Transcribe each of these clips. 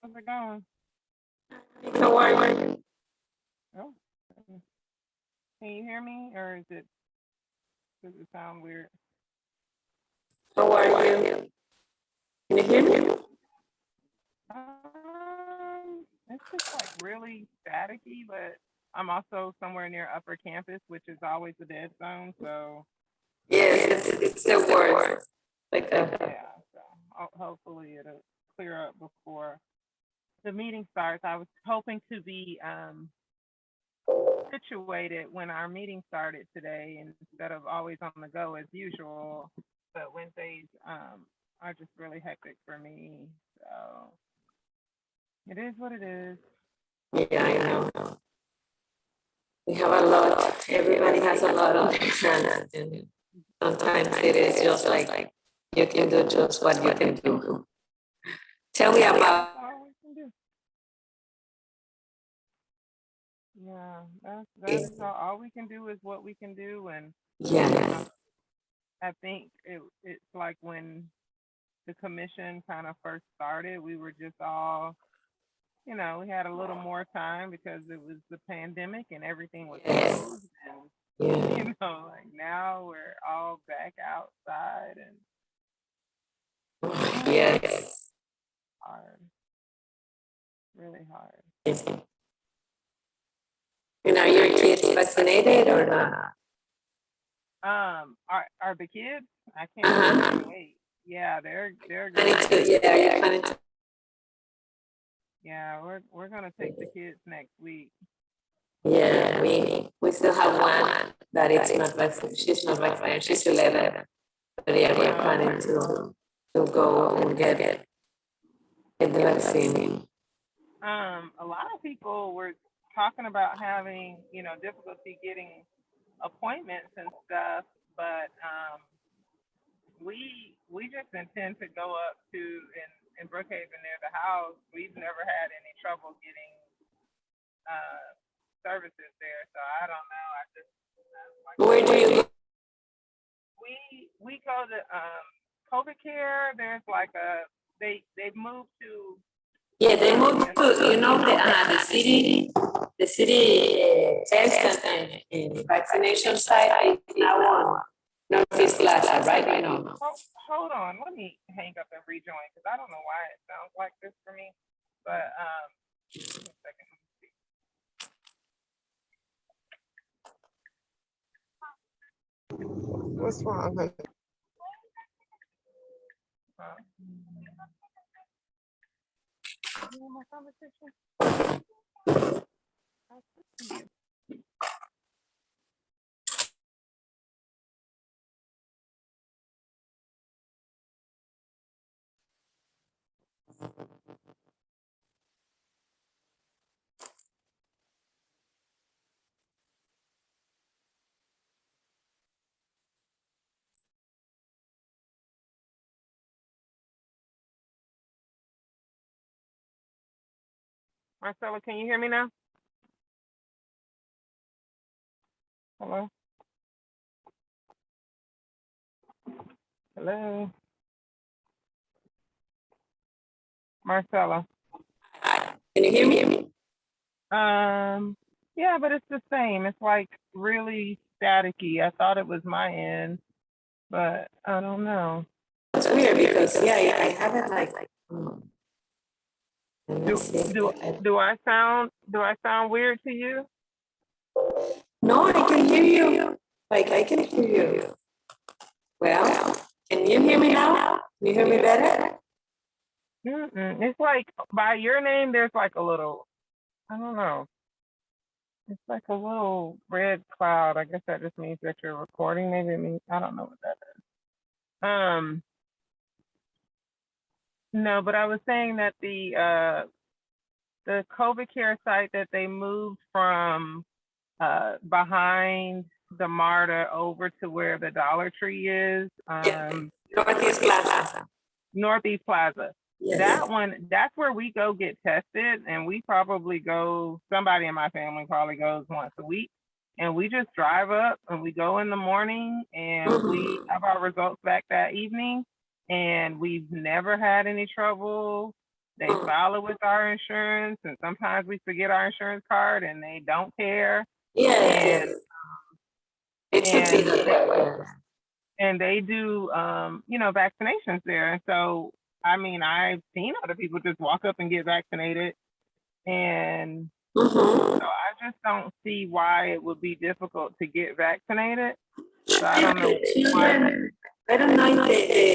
How's it going? How are you? Oh, can you hear me, or does it sound weird? How are you? Can you hear me? It's just like really staticky, but I'm also somewhere near Upper Campus, which is always a dead zone. So Yes, it's the word. Like yeah, so hopefully it'll clear up before the meeting starts. I was hoping to be situated when our meeting started today instead of always on the go as usual. But Wednesdays are just really hectic for me. So it is what it is. yeah, I know. We have a lot. Everybody has a lot on their hands, and sometimes it is just like you can do just what you can do. Tell me about. That's all we can do. Yeah, that is all we can do is what we can do, and Yeah. I think it's like when the commission kind of first started, we were just all, we had a little more time because it was the pandemic and everything was closed, and like now we're all back outside and Yes. hard, really hard. And are your kids vaccinated or not? Are the kids? I can't wait. Yeah, they're Planning good. to, yeah, you're planning to. Yeah, we're gonna take the kids next week. Yeah, we still have one that it's not vaccinated. She's not vaccinated. She's 11. But yeah, we're planning to go and get the vaccine. A lot of people were talking about having, difficulty getting appointments and stuff, but we just intend to go up to in Brookhaven near the house. We've never had any trouble getting services there, so I don't know. I just Where do you go? we go to COVID care. There's like they've moved to. Yeah, they moved to the city test and vaccination site is now on Northeast Plaza, right? I know. Hold on, let me hang up and rejoin because I don't know why it sounds like this for me. But give me a second. What's wrong, honey? My conversation. Marcella, can you hear me now? Hello? Hello? Marcella. Can you hear me? Yeah, but it's the same. It's like really staticky. I thought it was my end, but I don't know. It's weird because yeah, I have it like Do I sound weird to you? No, I can hear you. Like I can hear you. Well, can you hear me now? Can you hear me better? It's like by your name, there's like a little, I don't know. It's like a little red cloud. I guess that just means that you're recording. Maybe it means, I don't know what that is. No, but I was saying that the COVID care site that they moved from behind the MARTA over to where the Dollar Tree is. Northeast Plaza. Northeast Plaza. Yes. That one, that's where we go get tested, and we probably go, somebody in my family probably goes once a week, and we just drive up and we go in the morning and we have our results back that evening, and we've never had any trouble. They file it with our insurance, and sometimes we forget our insurance card and they don't care. Yes, it should be that way. And they do, vaccinations there. And so, I mean, I've seen other people just walk up and get vaccinated. And so I just don't see why it would be difficult to get vaccinated. So I don't know why. I don't know if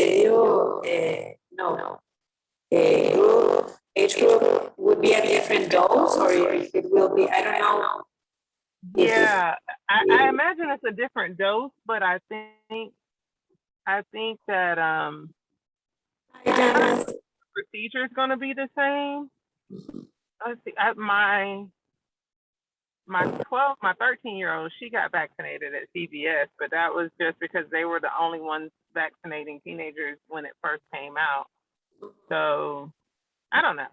your age group would be a different dose, or if it will be, I don't know. Yeah, I imagine it's a different dose, but I think that the procedure is going to be the same. Let's see, my 13-year-old, she got vaccinated at CVS, but that was just because they were the only ones vaccinating teenagers when it first came out. So I don't know.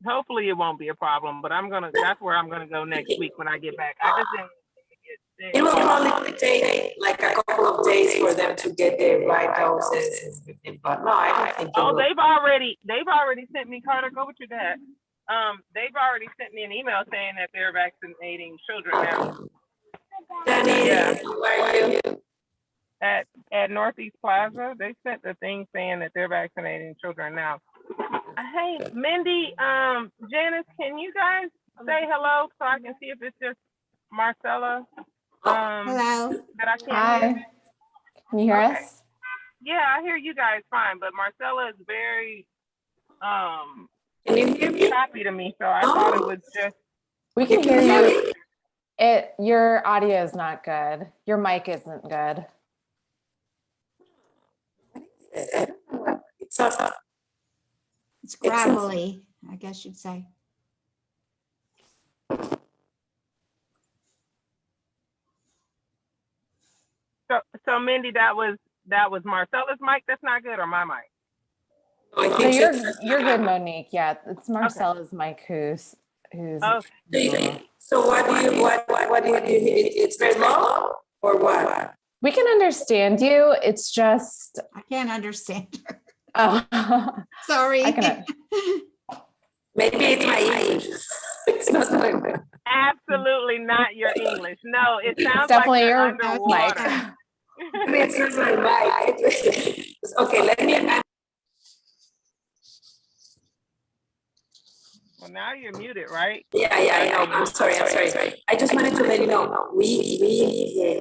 Hopefully it won't be a problem, but that's where I'm gonna go next week when I get back. I just didn't get sick. It will probably take like a couple of days for them to get the right doses, but no, I don't think it will. They've already sent me, Carter, go with your dad. They've already sent me an email saying that they're vaccinating children now. Danny, where are you? At Northeast Plaza, they sent the thing saying that they're vaccinating children now. Hey, Mindy, Janice, can you guys say hello so I can see if it's just Marcella? Hello. That I can't Hi. hear? Can you hear us? Yeah, I hear you guys fine, but Marcella is very Can you hear me? happy to me, so I thought it was just. We can hear you. Your audio is not good. Your mic isn't good. It's gravelly, I guess you'd say. So Mindy, that was Marcella's mic. That's not good, or my mic. No, You're good, Monique. Yeah, it's Marcella's mic who's. Okay. So what do you it's very low or what? We can understand you. It's just. I can't understand her. Oh, Sorry. I can. Maybe it's my English. It's not my mic. Absolutely not your English. No, it sounds Definitely like you're your underwater. mic. It's not my mic. Okay, let me. Well, now you're muted, right? Yeah, I know. I'm sorry. I just wanted to let you know, you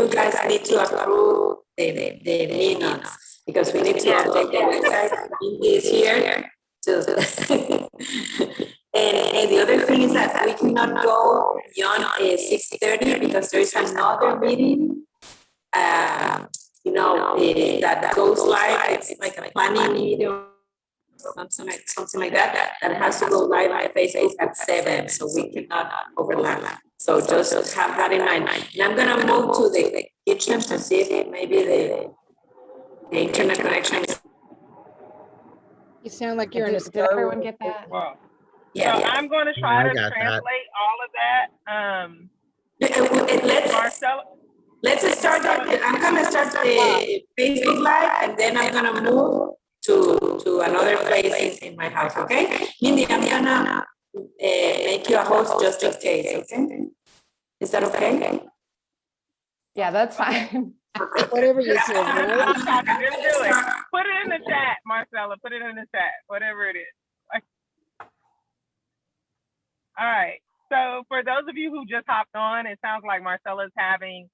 guys need to approve the minutes because we need to update the website. Mindy is here too. And the other thing is that we cannot go beyond 6:30 because there is another meeting. That goes live. It's like a planning meeting. Something like that has to go live on Facebook at 7, so we cannot overlap. So just have that in mind. And I'm gonna move to the kitchen to see if maybe the internet connection is. You sound like you're in a Did Star everyone Wars. get that? Well, Yeah. I'm going to try I to got translate all of that. Marcella. Let's start. I'm gonna start the Facebook Live, and then I'm gonna move to another place in my house. Okay, Mindy, I'm gonna make you a host just in case. Okay, is that okay? Yeah, that's fine. Whatever you say. Just Right? stop talking. Just do it. Put it in the chat, Marcella. Put it in the chat. Whatever it is. All right. So for those of you who just hopped on, it sounds like Marcella's having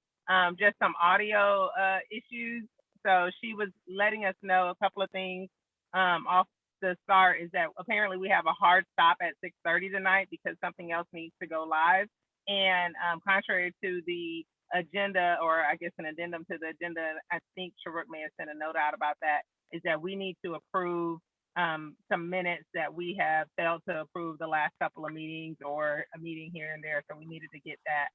just some audio issues. So she was letting us know a couple of things off the start is that apparently we have a hard stop at 6:30 tonight because something else needs to go live. And contrary to the agenda, or I guess an addendum to the agenda, I think SJREC may have sent a note out about that, is that we need to approve some minutes that we have failed to approve the last couple of meetings or a meeting here and there. So we needed to get that,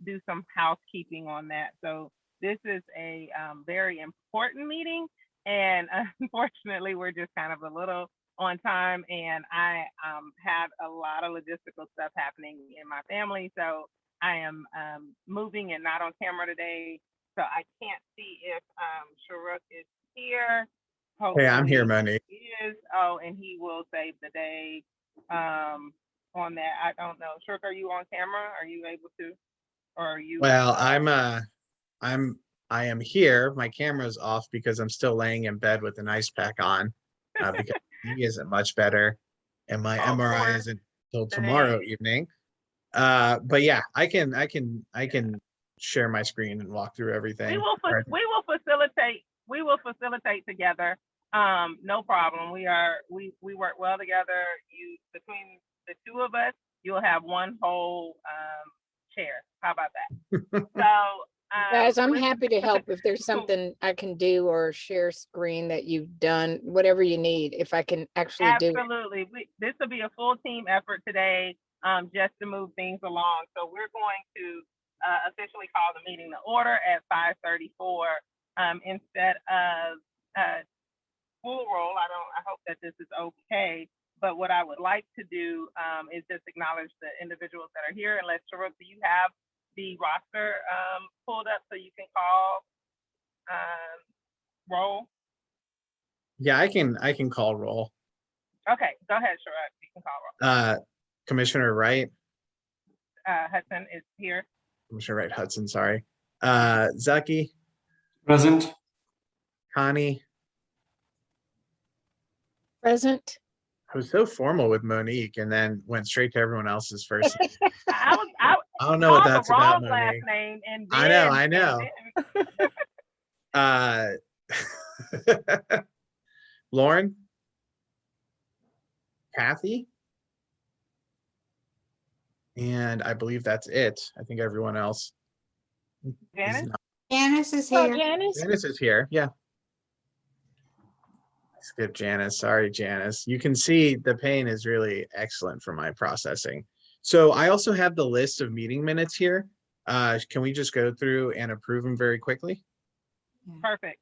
do some housekeeping on that. So this is a very important meeting, and unfortunately we're just kind of a little on time, and I have a lot of logistical stuff happening in my family. So I am moving and not on camera today. So I can't see if SJREC is here. hopefully. Hey, I'm here, Monique. He is. Oh, and he will save the day on that. I don't know. SJREC, are you on camera? Are you able to? Or are you? Well, I am here. My camera's off because I'm still laying in bed with an ice pack on, because he isn't much better, and my Oh, MRI poor isn't till tomorrow thing. evening. But yeah, I can share my screen and walk through everything. We will facilitate together. No problem. We work well together. Between the two of us, you'll have one whole chair. How about that? So Guys, I'm happy to help if there's something I can do or share screen that you've done, whatever you need, if I can actually do it. Absolutely. This will be a full team effort today, just to move things along. So we're going to officially call the meeting to order at 5:34 instead of full roll. I hope that this is okay. But what I would like to do is just acknowledge the individuals that are here. Unless SJREC, do you have the roster pulled up so you can call roll? Yeah, I can call roll. Okay, go ahead, SJREC. You can call roll. Commissioner Wright, Hudson is here. Commissioner Wright Hudson, sorry. Zucky, Present. Connie. Present. I was so formal with Monique and then went straight to everyone else's first name. I I don't know what called that's the wrong about, last Monique. name and I know. Lauren, Kathy, and I believe that's it. I think everyone else is Janice? not. Janice is Oh, here. Janice? Janice is here. Yeah. Skip Janice. Sorry, Janice. You can see the pain is really excellent for my processing. So I also have the list of meeting minutes here. Can we just go through and approve them very quickly? Perfect.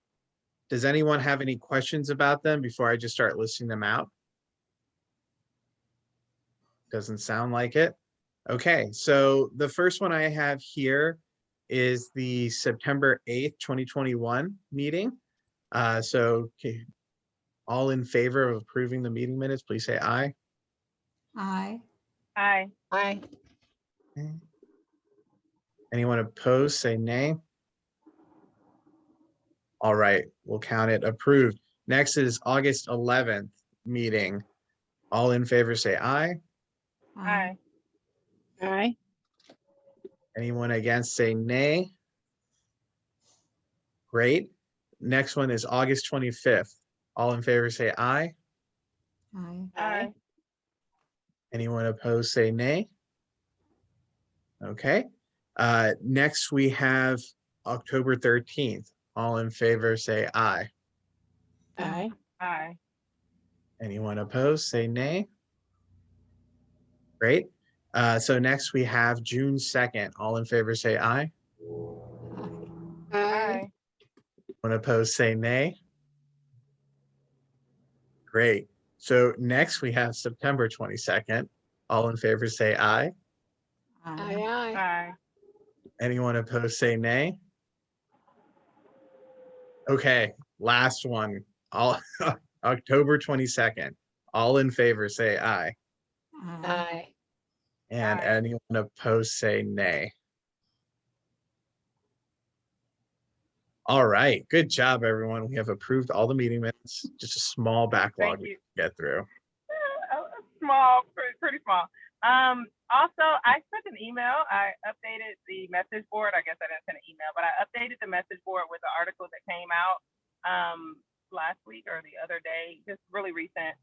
Does anyone have any questions about them before I just start listing them out? Doesn't sound like it. Okay, so the first one I have here is the September 8th, 2021 meeting. Okay, all in favor of approving the meeting minutes, please say aye. Aye. Aye. Aye. Okay. Anyone opposed, say nay. All right, we'll count it approved. Next is August 11th meeting. All in favor, say aye. Aye. Aye. Anyone against, say nay. Great. Next one is August 25th. All in favor, say aye. Aye. Aye. Anyone opposed, say nay. Okay. Next we have October 13th. All in favor, say aye. Aye. Aye. Anyone opposed, say nay. Great. So next we have June 2nd. All in favor, say aye. Aye. Aye. Anyone opposed, say nay. Great. So next we have September 22nd. All in favor, say aye. Aye. Aye. Aye. Aye. Anyone opposed, say nay. Okay, last one. All October 22nd. All in favor, say aye. Aye. Aye. And Aye. anyone opposed, say nay. All right, good job, everyone. We have approved all the meeting minutes. Just a small backlog Thank we you. can get through. Small, pretty small. Also, I sent an email. I updated the message board. I guess I didn't send an email, but I updated the message board with the article that came out last week or the other day, just really recent,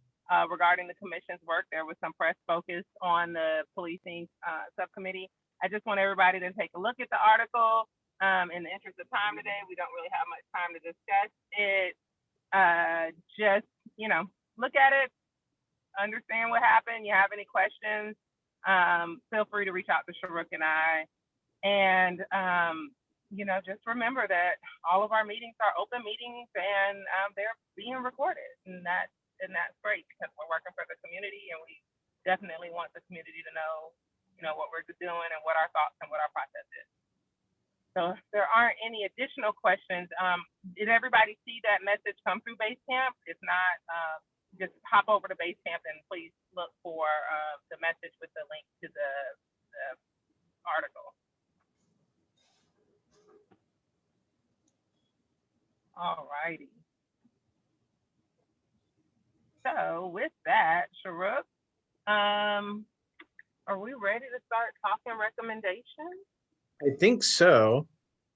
regarding the commission's work. There was some press focus on the policing subcommittee. I just want everybody to take a look at the article. In the interest of time today, we don't really have much time to discuss it. Just, look at it, understand what happened. You have any questions, feel free to reach out to SJREC and I. And, just remember that all of our meetings are open meetings and they're being recorded. And that's great because we're working for the community and we definitely want the community to know, what we're doing and what our thoughts and what our process is. So if there aren't any additional questions, did everybody see that message come through Basecamp? If not, just hop over to Basecamp and please look for the message with the link to the article. All righty. So with that, SJREC, are we ready to start talking recommendations? I think so.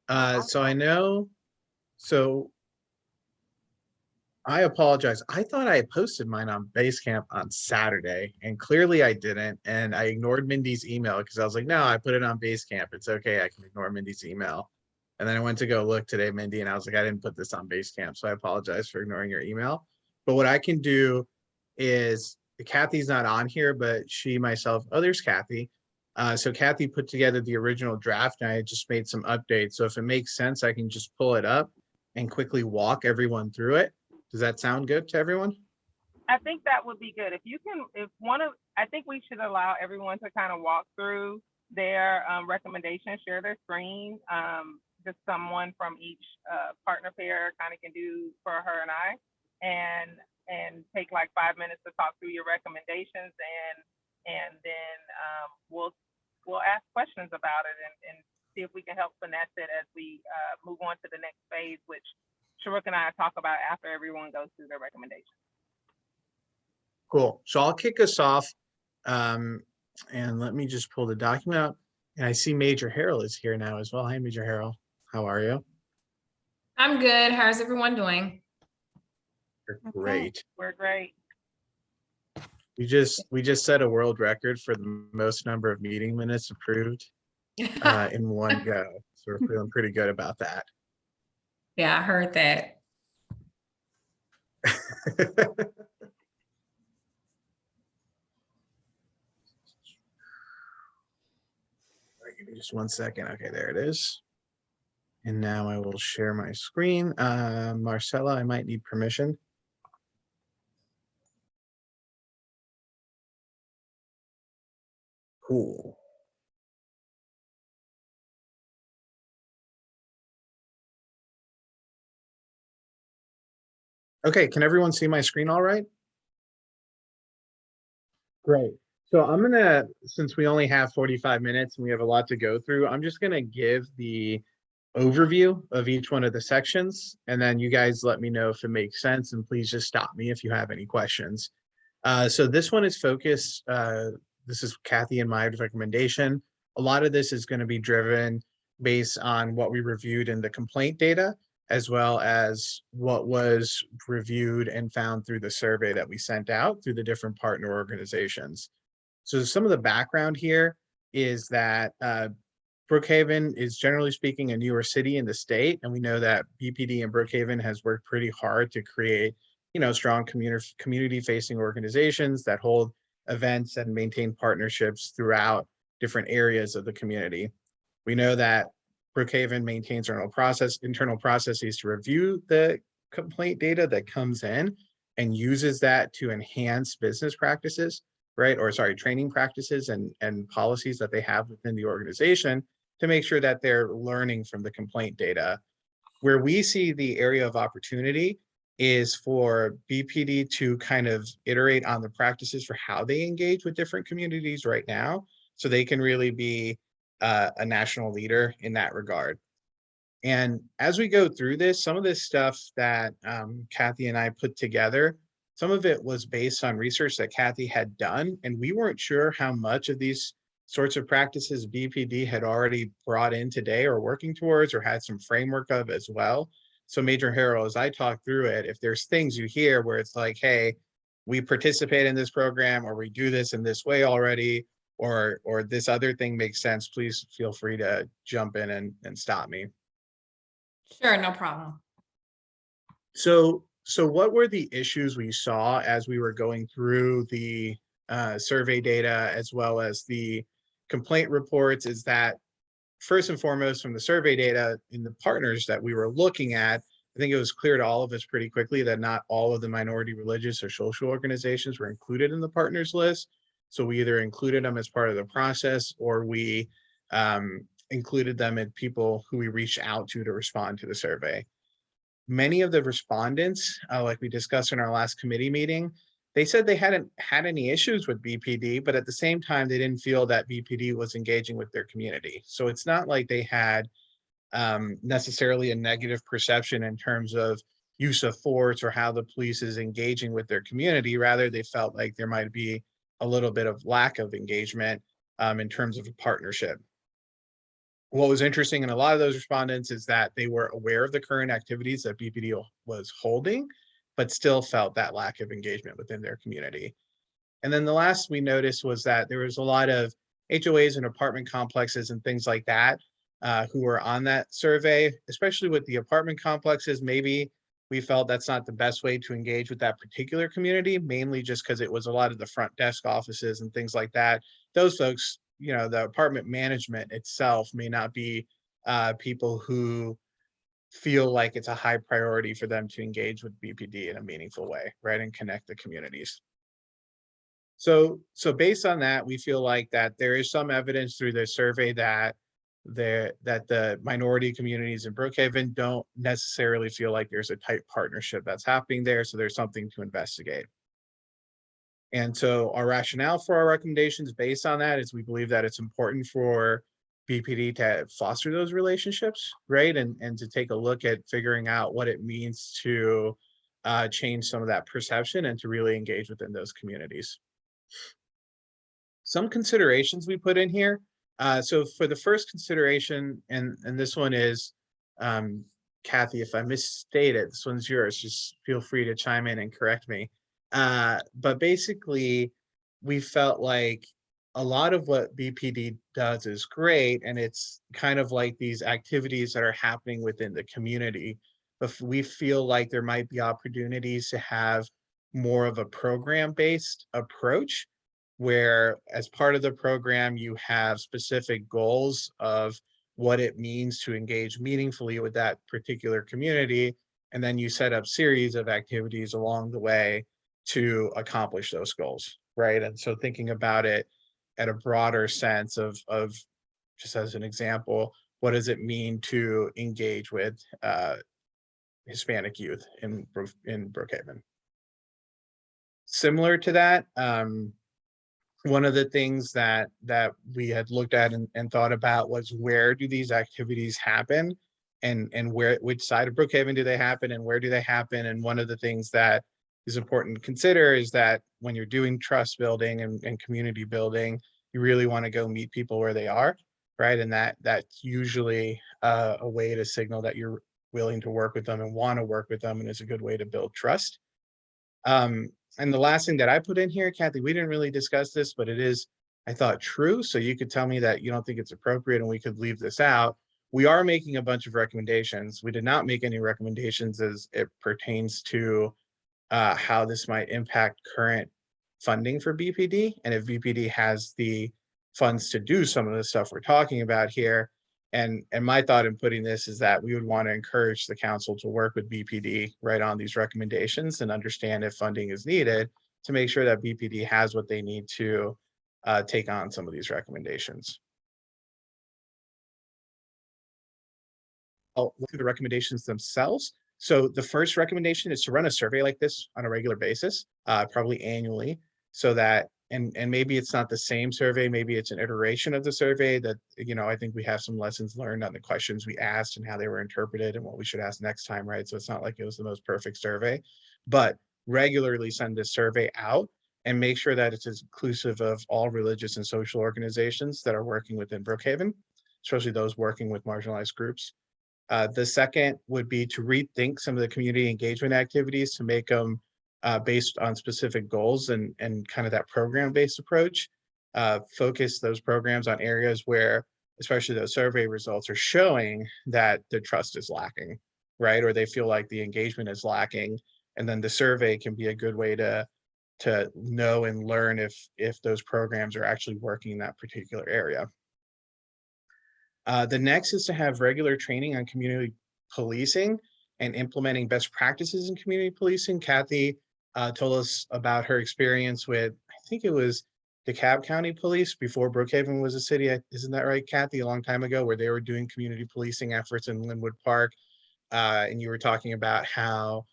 So I know, so I apologize. I thought I posted mine on Basecamp on Saturday, and clearly I didn't. And I ignored Mindy's email because I was like, no, I put it on Basecamp. It's okay. I can ignore Mindy's email. And then I went to go look today, Mindy, and I was like, I didn't put this on Basecamp. So I apologize for ignoring your email. But what I can do is, Kathy's not on here, but she, myself, oh, there's Kathy. So Kathy put together the original draft and I just made some updates. So if it makes sense, I can just pull it up and quickly walk everyone through it. Does that sound good to everyone? I think that would be good. If you can, I think we should allow everyone to kind of walk through their recommendations, share their screen. Just someone from each partner pair kind of can do for her and I, and take like 5 minutes to talk through your recommendations, and then we'll ask questions about it and see if we can help finesse it as we move on to the next phase, which SJREC and I talk about after everyone goes through their recommendations. Cool. So I'll kick us off. And let me just pull the document up. And I see Major Harrell is here now as well. Hi, Major Harrell. How are you? I'm good. How's everyone doing? You're great. We're great. We just set a world record for the most number of meeting minutes approved in one go. So we're feeling pretty good about that. Yeah, I heard that. Give me just 1 second. Okay, there it is. And now I will share my screen. Marcella, I might need permission. Cool. Okay, can everyone see my screen all right? Great. So I'm gonna, since we only have 45 minutes and we have a lot to go through, I'm just gonna give the overview of each one of the sections, and then you guys let me know if it makes sense, and please just stop me if you have any questions. So this one is focused, this is Kathy and my recommendation. A lot of this is going to be driven based on what we reviewed in the complaint data, as well as what was reviewed and found through the survey that we sent out through the different partner organizations. So some of the background here is that Brookhaven is, generally speaking, a newer city in the state, and we know that BPD and Brookhaven has worked pretty hard to create, strong community-facing organizations that hold events and maintain partnerships throughout different areas of the community. We know that Brookhaven maintains internal processes to review the complaint data that comes in and uses that to enhance business practices, right? Or sorry, training practices and policies that they have within the organization to make sure that they're learning from the complaint data. Where we see the area of opportunity is for BPD to kind of iterate on the practices for how they engage with different communities right now, so they can really be a national leader in that regard. And as we go through this, some of this stuff that Kathy and I put together, some of it was based on research that Kathy had done, and we weren't sure how much of these sorts of practices BPD had already brought in today or working towards or had some framework of as well. So Major Harrell, as I talk through it, if there's things you hear where it's like, hey, we participate in this program, or we do this in this way already, or this other thing makes sense, please feel free to jump in and stop me. Sure, no problem. So what were the issues we saw as we were going through the survey data as well as the complaint reports? Is that first and foremost, from the survey data in the partners that we were looking at, I think it was clear to all of us pretty quickly that not all of the minority religious or social organizations were included in the partners list. So we either included them as part of the process, or we included them in people who we reached out to respond to the survey. Many of the respondents, like we discussed in our last committee meeting, they said they hadn't had any issues with BPD, but at the same time, they didn't feel that BPD was engaging with their community. So it's not like they had necessarily a negative perception in terms of use of force or how the police is engaging with their community. Rather, they felt like there might be a little bit of lack of engagement in terms of a partnership. What was interesting in a lot of those respondents is that they were aware of the current activities that BPD was holding, but still felt that lack of engagement within their community. And then the last we noticed was that there was a lot of HOAs and apartment complexes and things like that who were on that survey, especially with the apartment complexes. Maybe we felt that's not the best way to engage with that particular community, mainly just because it was a lot of the front desk offices and things like that. Those folks, you know, the apartment management itself may not be people who feel like it's a high priority for them to engage with BPD in a meaningful way, right, and connect the communities. So based on that, we feel like that there is some evidence through the survey that the minority communities in Brookhaven don't necessarily feel like there's a tight partnership that's happening there. So there's something to investigate. And so our rationale for our recommendations based on that is we believe that it's important for BPD to foster those relationships, right? And to take a look at figuring out what it means to change some of that perception and to really engage within those communities. Some considerations we put in here. So for the first consideration, and this one is, Kathy, if I misstated, this one's yours, just feel free to chime in and correct me. But basically, we felt like a lot of what BPD does is great, and it's kind of like these activities that are happening within the community. But we feel like there might be opportunities to have more of a program-based approach, where as part of the program, you have specific goals of what it means to engage meaningfully with that particular community. And then you set up series of activities along the way to accomplish those goals, right? And so thinking about it at a broader sense of just as an example, what does it mean to engage with Hispanic youth in Brookhaven? Similar to that, one of the things that we had looked at and thought about was, where do these activities happen, and which side of Brookhaven do they happen, and where do they happen? And one of the things that is important to consider is that when you're doing trust building and community building, you really want to go meet people where they are, right? And that's usually a way to signal that you're willing to work with them and want to work with them, and is a good way to build trust. And the last thing that I put in here, Kathy, we didn't really discuss this, but it is, I thought, true. So you could tell me that you don't think it's appropriate and we could leave this out. We are making a bunch of recommendations. We did not make any recommendations as it pertains to how this might impact current funding for BPD, and if BPD has the funds to do some of the stuff we're talking about here. And my thought in putting this is that we would want to encourage the council to work with BPD right on these recommendations and understand if funding is needed to make sure that BPD has what they need to take on some of these recommendations. I'll look through the recommendations themselves. So the first recommendation is to run a survey like this on a regular basis, probably annually, so that, and maybe it's not the same survey, maybe it's an iteration of the survey that, you know, I think we have some lessons learned on the questions we asked and how they were interpreted and what we should ask next time, right? So it's not like it was the most perfect survey, but regularly send this survey out and make sure that it's inclusive of all religious and social organizations that are working within Brookhaven, especially those working with marginalized groups. The second would be to rethink some of the community engagement activities to make them based on specific goals and kind of that program-based approach. Focus those programs on areas where, especially those survey results, are showing that the trust is lacking, right? Or they feel like the engagement is lacking. And then the survey can be a good way to know and learn if those programs are actually working in that particular area. The next is to have regular training on community policing and implementing best practices in community policing. Kathy told us about her experience with, I think it was DeKalb County Police before Brookhaven was a city. Isn't that right, Kathy? A long time ago, where they were doing community policing efforts in Linwood Park. And you were talking about how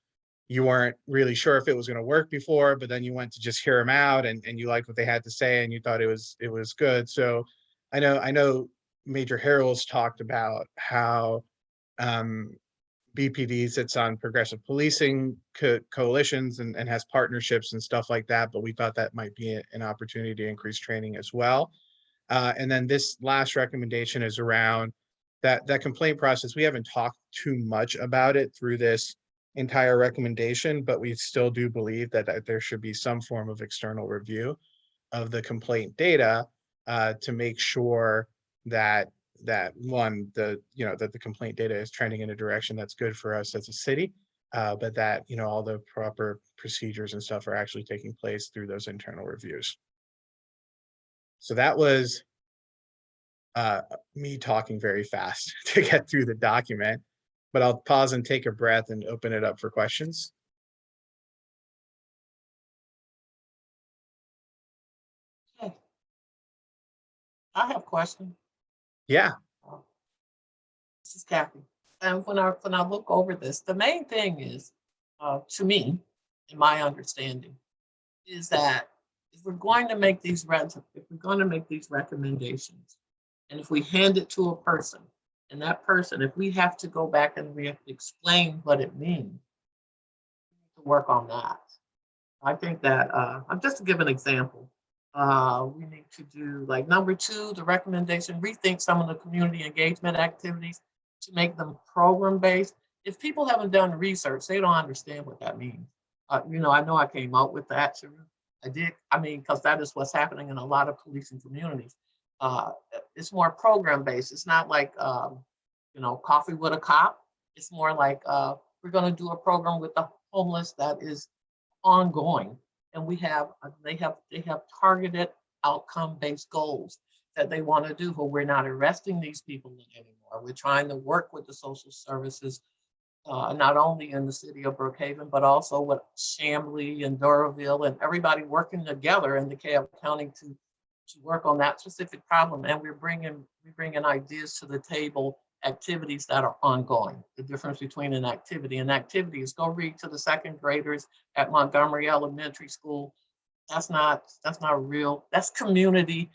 you weren't really sure if it was going to work before, but then you went to just hear them out, and you liked what they had to say, and you thought it was good. So I know Major Harrell's talked about how BPD sits on progressive policing coalitions and has partnerships and stuff like that, but we thought that might be an opportunity to increase training as well. And then this last recommendation is around that complaint process. We haven't talked too much about it through this entire recommendation, but we still do believe that there should be some form of external review of the complaint data to make sure that one, that the complaint data is trending in a direction that's good for us as a city, but that all the proper procedures and stuff are actually taking place through those internal reviews. So that was me talking very fast to get through the document, but I'll pause and take a breath and open it up for questions. Okay. I have a question. Yeah. This is Kathy. And when I look over this, the main thing is, to me, in my understanding, is that if we're going to make these recommendations, and if we hand it to a person, and that person, if we have to go back and we have to explain what it means, we need to work on that. I think that, just to give an example, we need to do, like, number 2, the recommendation, rethink some of the community engagement activities to make them program-based. If people haven't done research, they don't understand what that means. I know I came out with that. I did, because that is what's happening in a lot of policing communities. It's more program-based. It's not like, coffee with a cop. It's more like, we're going to do a program with the homeless that is ongoing. And they have targeted outcome-based goals that they want to do, but we're not arresting these people anymore. We're trying to work with the social services, not only in the city of Brookhaven, but also with Chamblee and Doraville and everybody working together in DeKalb County to work on that specific problem. And we're bringing ideas to the table, activities that are ongoing. The difference between an activity is go read to the second graders at Montgomery Elementary School. That's not real. That's community.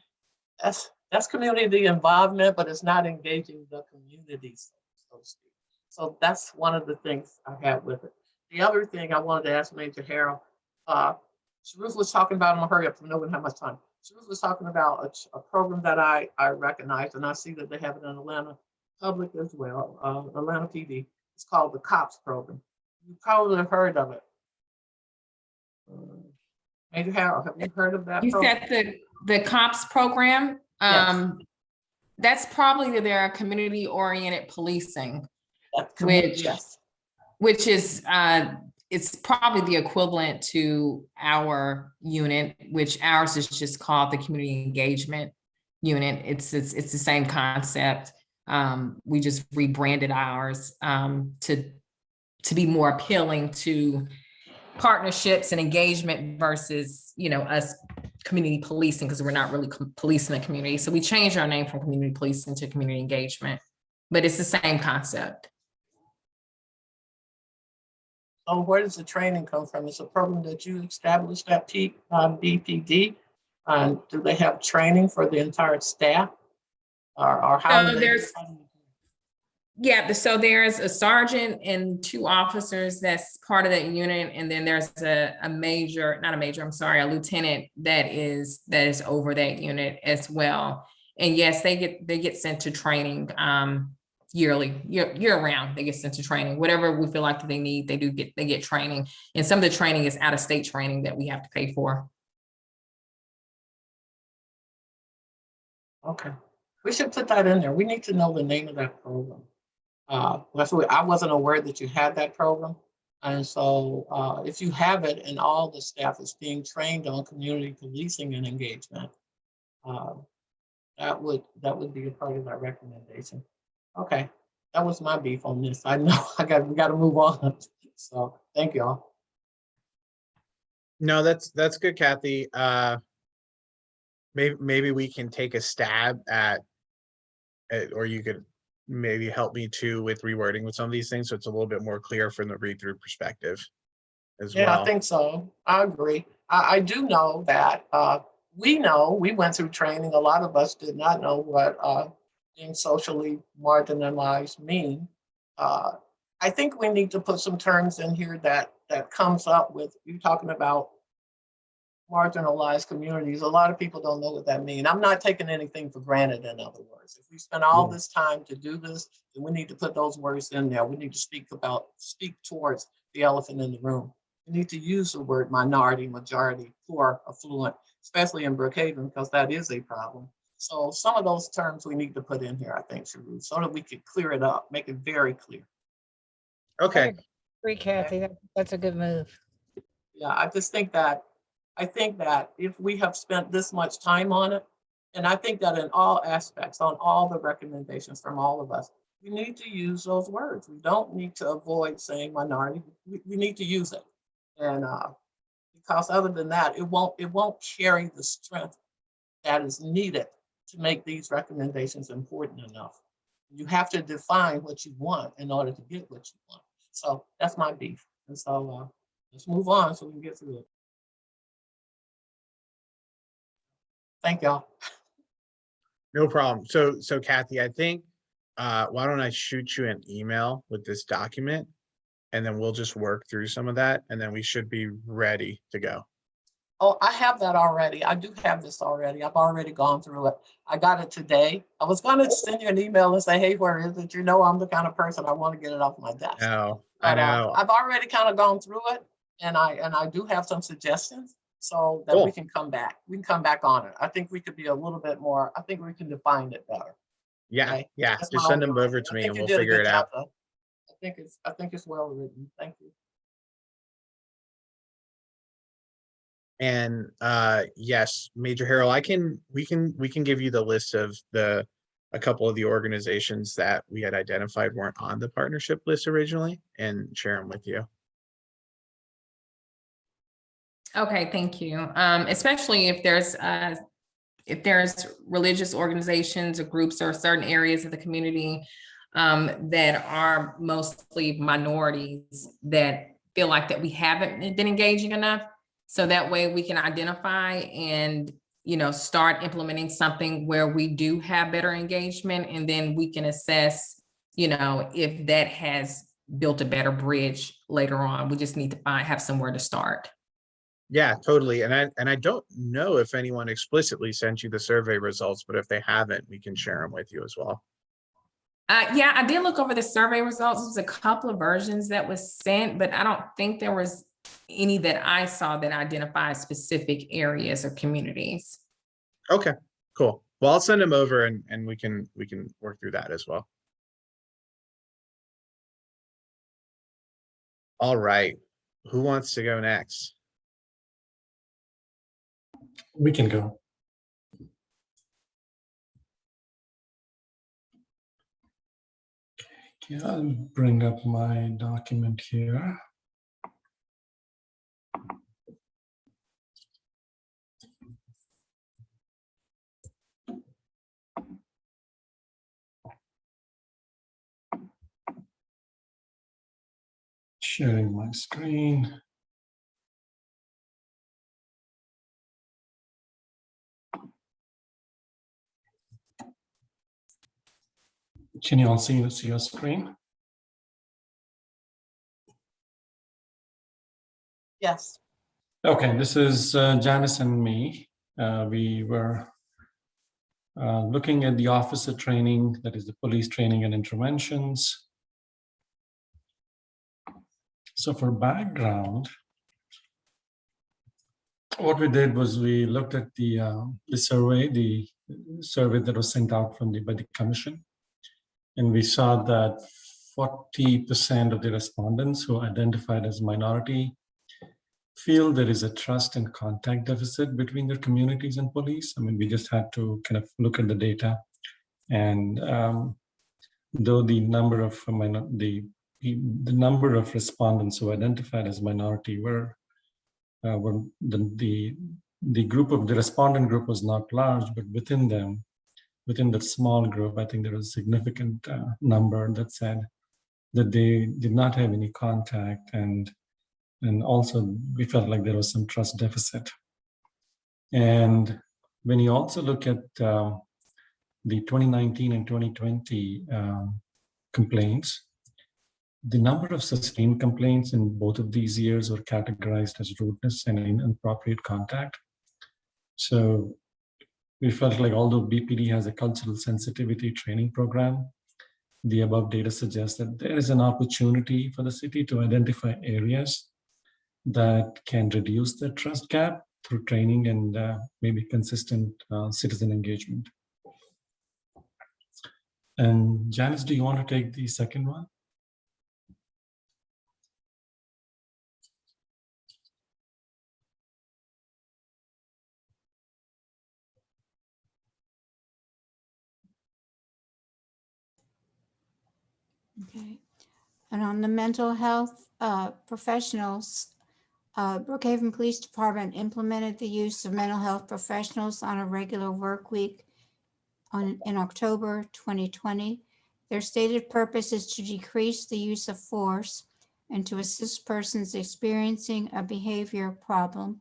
That's community involvement, but it's not engaging the community, so to speak. So that's one of the things I had with it. The other thing I wanted to ask Major Harrell, Ruth was talking about, I'm gonna hurry up, I know we don't have much time. Ruth was talking about a program that I recognize, and I see that they have it in Atlanta Public as well, Atlanta PD. It's called the COPS program. You probably have heard of it. Major Harrell, have you heard of that You program? said the COPS program? Yes. That's probably their community-oriented policing, Yes. which is it's probably the equivalent to our unit, which ours is just called the community engagement unit. It's the same concept. We just rebranded ours to be more appealing to partnerships and engagement versus us community policing, because we're not really policing the community. So we changed our name from community policing to community engagement, but it's the same concept. So where does the training come from? It's a program that you established at BPD. Do they have training for the entire staff? Or how So so there's a sergeant and 2 officers that's part of that unit, and then there's a lieutenant that is over that unit as well. And yes, they get sent to training yearly, year round. They get sent to training, whatever we feel like they need. They get training, and some of the training is out of state training that we have to pay for. Okay, we should put that in there. We need to know the name of that program. I wasn't aware that you had that program. And so if you have it and all the staff is being trained on community policing and engagement, that would be a part of that recommendation. Okay, that was my beef on this. I know we got to move on. So thank you all. No, that's good, Kathy. maybe we can take a stab at, or you could maybe help me too with rewording with some of these things, so it's a little bit more clear from the read-through perspective as Yeah, I well. think so. I agree. I do know that we went through training. A lot of us did not know what being socially marginalized mean. I think we need to put some terms in here that comes up with you talking about marginalized communities. A lot of people don't know what that means. I'm not taking anything for granted, in other words. If we spend all this time to do this, then we need to put those words in there. We need to speak towards the elephant in the room. We need to use the word minority, majority, poor, affluent, especially in Brookhaven, because that is a problem. So some of those terms we need to put in here, I think, Sharu, so that we can clear it up, make it very clear. Okay. Agree, Kathy. That's a good move. Yeah, I think that if we have spent this much time on it, and I think that in all aspects, on all the recommendations from all of us, we need to use those words. We don't need to avoid saying minority. We need to use it. And because other than that, it won't carry the strength that is needed to make these recommendations important enough. You have to define what you want in order to get what you want. So that's my beef. And so let's move on so we can get through it. Thank y'all. No problem. So Kathy, I think, why don't I shoot you an email with this document, and then we'll just work through some of that, and then we should be ready to go. Oh, I have that already. I do have this already. I've already gone through it. I got it today. I was going to send you an email and say, hey, where is it? You know, I'm the kind of person I want to get it off my desk. No, But, I know. I've already kind of gone through it, and I do have some suggestions so that we can come back. We can come back on it. I think we could be a little bit more. I think we can define it better. Yeah, Okay? yeah. That's Just my send only them over thing. to I me think and you we'll did a figure good it out. job, though. I think it's well written. Thank you. And yes, Major Harold, we can give you the list of a couple of the organizations that we had identified weren't on the partnership list originally and share them with you. Okay, thank you. Especially if there's religious organizations or groups or certain areas of the community that are mostly minorities that feel like that we haven't been engaging enough. So that way we can identify and, start implementing something where we do have better engagement, and then we can assess, if that has built a better bridge later on. We just need to have somewhere to start. Yeah, totally. And I don't know if anyone explicitly sent you the survey results, but if they haven't, we can share them with you as well. Yeah, I did look over the survey results. There was a couple of versions that was sent, but I don't think there was any that I saw that identified specific areas or communities. Okay, cool. Well, I'll send them over and we can work through that as well. All right. Who wants to go next? We can go. Okay, I'll bring up my document here. Sharing my screen. Can you all see your screen? Yes. Okay, this is Janice and me. We were looking at the officer training, that is the police training and interventions. So for background, what we did was we looked at the survey that was sent out by the commission, and we saw that 40% of the respondents who identified as minority feel there is a trust and contact deficit between their communities and police. I mean, we just had to kind of look at the data, and though the number of the number of respondents who identified as minority were the the respondent group was not large, but within them, within that small group, I think there was a significant number that said that they did not have any contact, and also we felt like there was some trust deficit. And when you also look at the 2019 and 2020 complaints, the number of sustained complaints in both of these years were categorized as rudeness and inappropriate contact. So we felt like although BPD has a cultural sensitivity training program, the above data suggests that there is an opportunity for the city to identify areas that can reduce the trust gap through training and maybe consistent citizen engagement. And Janice, do you want to take the second one? Okay. And on the mental health professionals, Brookhaven Police Department implemented the use of mental health professionals on a regular work week in October 2020. Their stated purpose is to decrease the use of force and to assist persons experiencing a behavior problem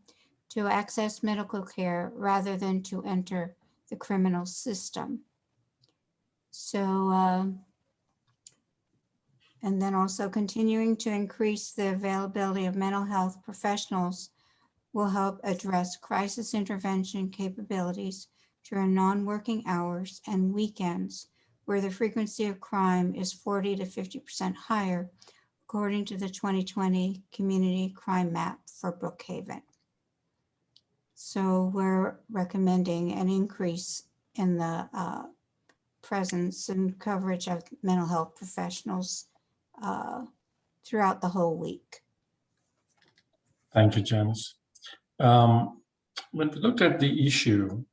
to access medical care rather than to enter the criminal system. So, and then also continuing to increase the availability of mental health professionals will help address crisis intervention capabilities during non-working hours and weekends, where the frequency of crime is 40 to 50% higher, according to the 2020 community crime map for Brookhaven. So we're recommending an increase in the presence and coverage of mental health professionals throughout the whole week. Thank you, Janice. When we looked at the issue,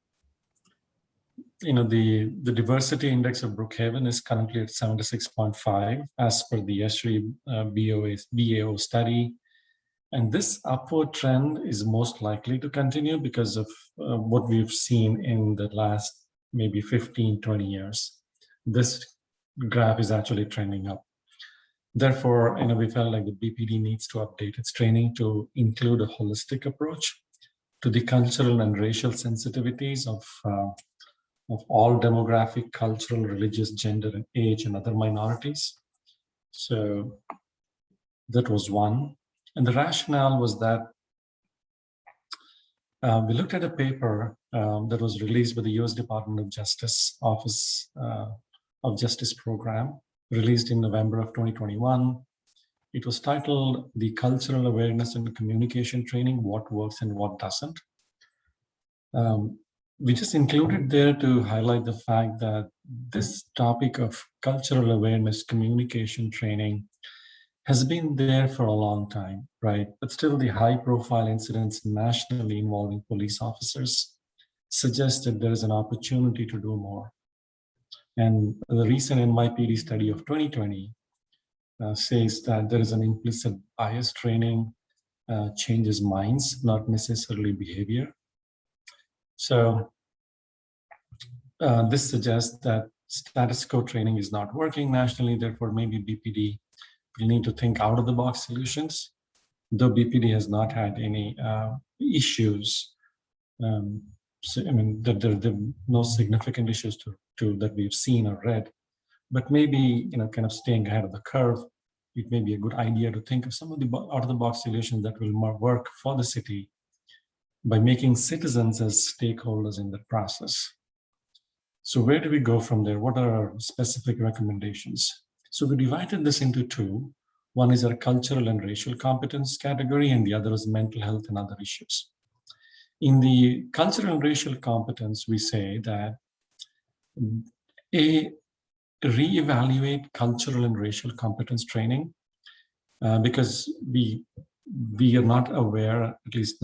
the diversity index of Brookhaven is currently at 76.5 as per the SJREC BAO study. And this upward trend is most likely to continue because of what we've seen in the last maybe 15, 20 years. This graph is actually trending up. Therefore, we felt like the BPD needs to update its training to include a holistic approach to the cultural and racial sensitivities of all demographic, cultural, religious, gender, and age, and other minorities. So that was one. And the rationale was that we looked at a paper that was released by the US Department of Justice Office of Justice Program, released in November of 2021. It was titled The Cultural Awareness and Communication Training, What Works and What Doesn't. We just included there to highlight the fact that this topic of cultural awareness, communication training has been there for a long time, right? But still the high profile incidents nationally involving police officers suggest that there is an opportunity to do more. And the recent NYPD study of 2020 says that there is an implicit bias training changes minds, not necessarily behavior. So this suggests that status quo training is not working nationally, therefore maybe BPD will need to think out of the box solutions, though BPD has not had any issues. So, there are no significant issues that we've seen or read, but maybe, kind of staying ahead of the curve, it may be a good idea to think of some of the out of the box solutions that will work for the city by making citizens as stakeholders in the process. So where do we go from there? What are our specific recommendations? So we divided this into two. One is our cultural and racial competence category, and the other is mental health and other issues. In the cultural and racial competence, we say that reevaluate cultural and racial competence training because we are not aware, at least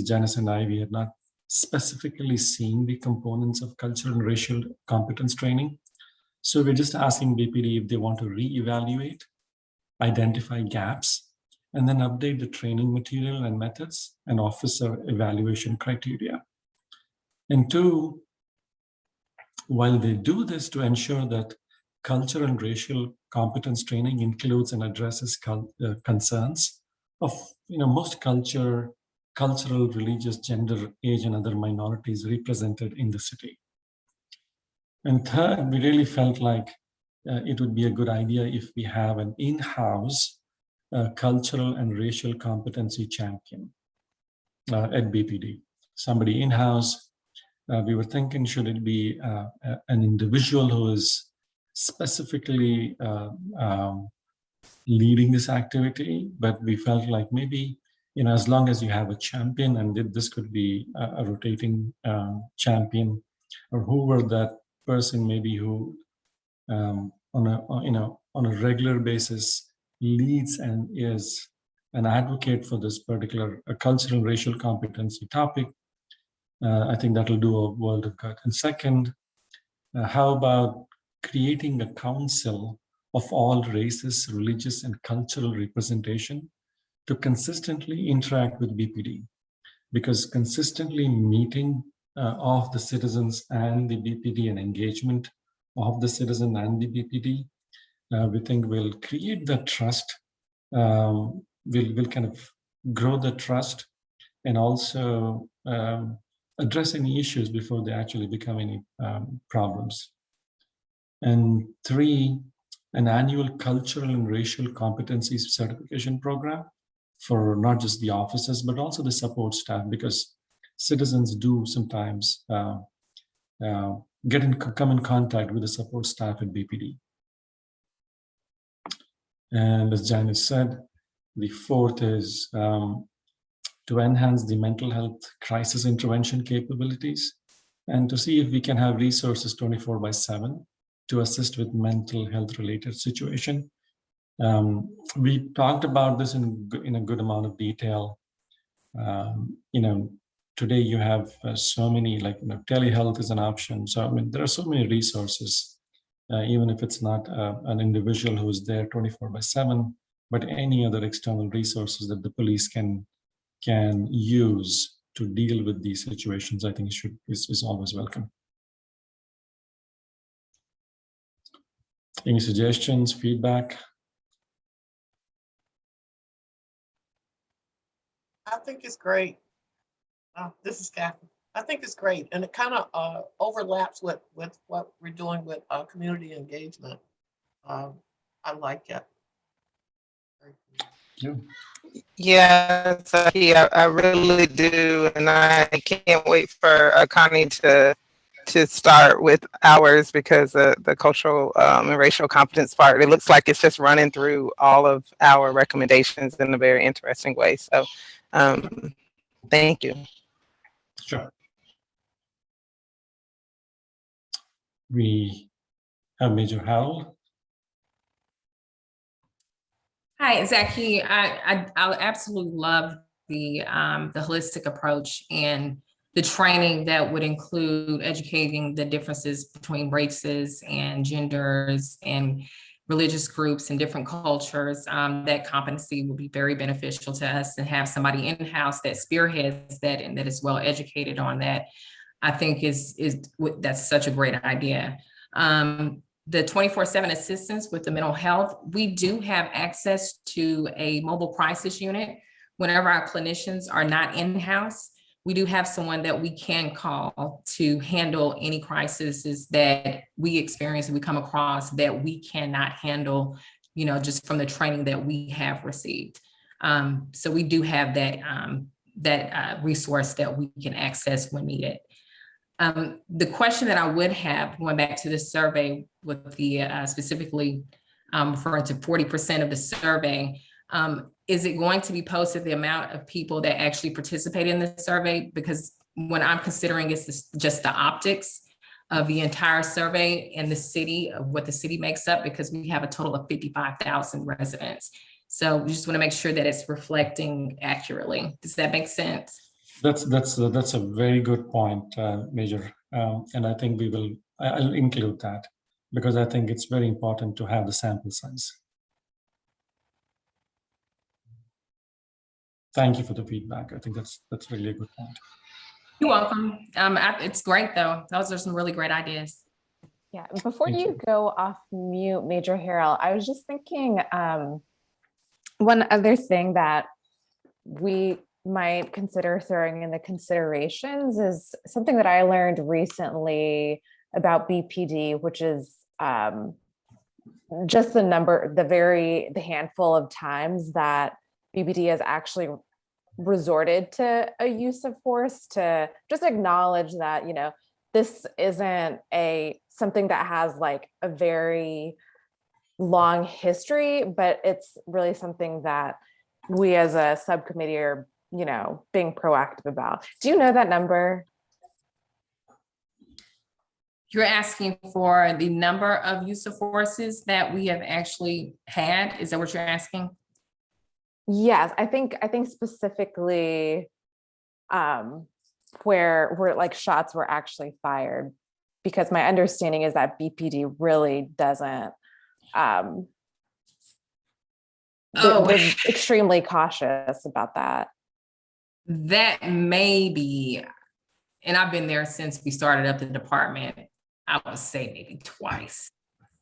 Janice and I, we are not specifically seeing the components of cultural and racial competence training. So we're just asking BPD if they want to reevaluate, identify gaps, and then update the training material and methods and officer evaluation criteria. And two, while they do this to ensure that cultural and racial competence training includes and addresses concerns of most cultural, religious, gender, age, and other minorities represented in the city. And third, we really felt like it would be a good idea if we have an in-house cultural and racial competency champion at BPD. Somebody in-house. We were thinking, should it be an individual who is specifically leading this activity? But we felt like maybe, as long as you have a champion, and this could be a rotating champion, or whoever that person maybe who on a regular basis leads and is an advocate for this particular cultural racial competency topic. I think that will do a world of good. And second, how about creating a council of all races, religious, and cultural representation to consistently interact with BPD? Because consistently meeting of the citizens and the BPD and engagement of the citizen and the BPD, we think will create that trust, will kind of grow the trust, and also address any issues before they actually become any problems. And three, an annual cultural and racial competencies certification program for not just the officers, but also the support staff, because citizens do sometimes come in contact with the support staff at BPD. And as Janice said, the fourth is to enhance the mental health crisis intervention capabilities and to see if we can have resources 24/7 to assist with mental health related situation. We talked about this in a good amount of detail. Today you have so many, like telehealth is an option. So I mean, there are so many resources, even if it's not an individual who's there 24/7, but any other external resources that the police can use to deal with these situations, I think is always welcome. Any suggestions, feedback? I think it's great. This is Kathy. I think it's great, and it kind of overlaps with what we're doing with community engagement. I like it. Yeah. Yes, I really do, and I can't wait for Connie to start with ours, because the cultural and racial competence part, it looks like it's just running through all of our recommendations in a very interesting way. So thank you. Sure. We have Major Howell. Hi, Zaki. I absolutely love the holistic approach and the training that would include educating the differences between races and genders and religious groups and different cultures. That competency would be very beneficial to us, and have somebody in-house that spearheads that and that is well educated on that. I think that's such a great idea. The 24/7 assistance with the mental health, we do have access to a mobile crisis unit. Whenever our clinicians are not in-house, we do have someone that we can call to handle any crises that we experience and we come across that we cannot handle, just from the training that we have received. So we do have that resource that we can access when needed. The question that I would have, going back to the survey with the specifically referring to 40% of the survey, is it going to be posted the amount of people that actually participate in the survey? Because when I'm considering it's just the optics of the entire survey and the city, of what the city makes up, because we have a total of 55,000 residents. So we just want to make sure that it's reflecting accurately. Does that make sense? That's a very good point, Major. And I think I'll include that, because I think it's very important to have the sample size. thank you for the feedback. I think that's really a good point. You're welcome. It's great though. Those are some really great ideas. Yeah, before Thank you you. go off mute, Major Harrell, I was just thinking one other thing that we might consider throwing in the considerations is something that I learned recently about BPD, which is just the handful of times that BPD has actually resorted to a use of force, to just acknowledge that, you know, this isn't something that has like a very long history, but it's really something that we as a subcommittee are, you know, being proactive about. Do you know that number? You're asking for the number of use of forces that we have actually had? Is that what you're asking? Yes, I think specifically where like shots were actually fired, because my understanding is that BPD really doesn't they're extremely cautious about that. That may be, and I've been there since we started up the department, I would say maybe twice,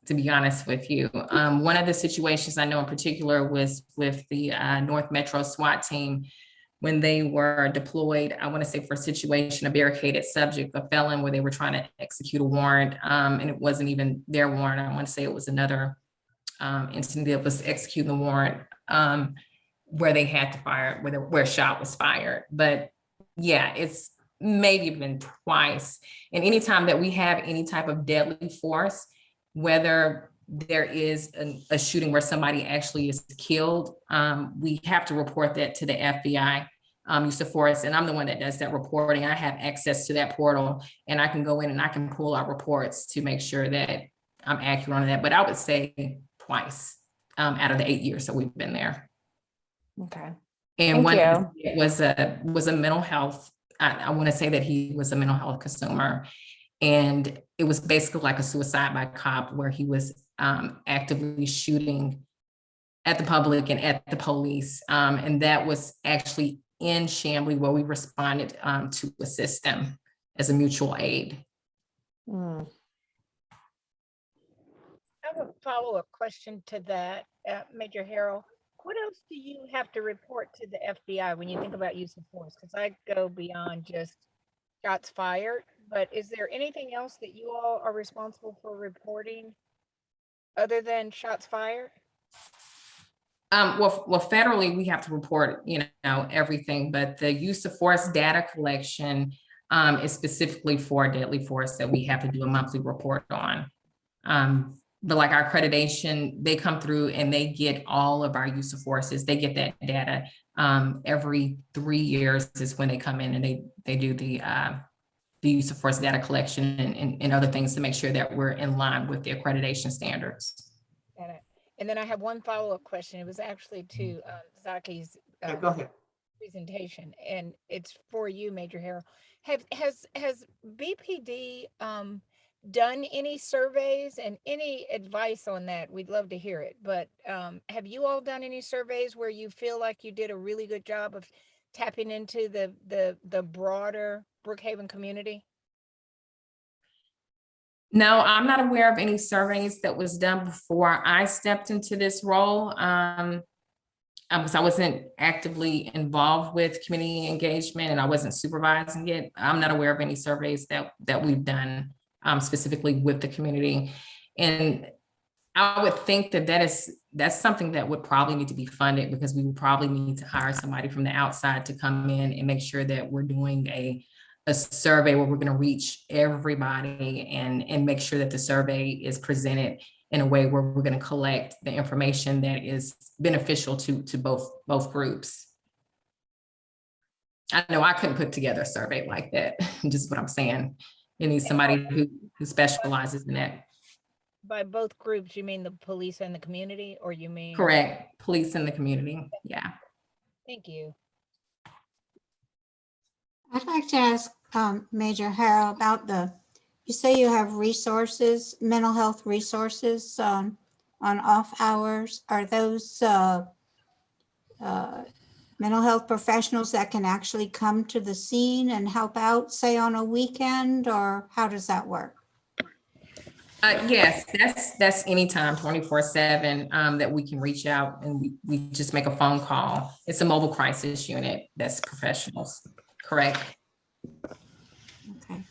to be honest with you. One of the situations I know in particular was with the North Metro SWAT team when they were deployed, I want to say for a situation, a barricaded subject, a felon, where they were trying to execute a warrant, and it wasn't even their warrant. I want to say it was another incident that was executing the warrant, where they had to fire, where a shot was fired. But yeah, it's maybe been twice. And anytime that we have any type of deadly force, whether there is a shooting where somebody actually is killed, we have to report that to the FBI use of force. And I'm the one that does that reporting. I have access to that portal, and I can go in and I can pull out reports to make sure that I'm accurate on that. But I would say twice out of the 8 years that we've been there. Okay. And Thank one you. was a mental health. I want to say that he was a mental health consumer, and it was basically like a suicide by cop, where he was actively shooting at the public and at the police. And that was actually in Chamblee, where we responded to assist them as a mutual aid. I have a follow-up question to that, Major Harrell. What else do you have to report to the FBI when you think about use of force? Because I go beyond just shots fired, but is there anything else that you all are responsible for reporting other than shots fired? Well, federally, we have to report, you know, everything, but the use of force data collection is specifically for deadly force that we have to do a monthly report on. But like our accreditation, they come through and they get all of our use of forces. They get that data every 3 years is when they come in and they do the use of force data collection and other things to make sure that we're in line with the accreditation standards. Got it. And then I have one follow-up question. It was actually to Zaki's Go ahead. presentation, and it's for you, Major Harrell. Has BPD done any surveys, and any advice on that? We'd love to hear it. But have you all done any surveys where you feel like you did a really good job of tapping into the broader Brookhaven community? No, I'm not aware of any surveys that was done before I stepped into this role. Because I wasn't actively involved with community engagement and I wasn't supervising it. I'm not aware of any surveys that we've done specifically with the community. And I would think that's something that would probably need to be funded, because we would probably need to hire somebody from the outside to come in and make sure that we're doing a survey where we're going to reach everybody and make sure that the survey is presented in a way where we're going to collect the information that is beneficial to both groups. I know I couldn't put together a survey like that. Just what I'm saying. You need somebody who specializes in that. By both groups, you mean the police and the community, or you mean? Correct. Police and the community. Yeah. Thank you. I'd like to ask Major Harrell about you say you have resources, mental health resources on off hours. Are those mental health professionals that can actually come to the scene and help out, say on a weekend, or how does that work? Yes, that's anytime, 24/7, that we can reach out and we just make a phone call. It's a mobile crisis unit that's professionals, correct? Okay.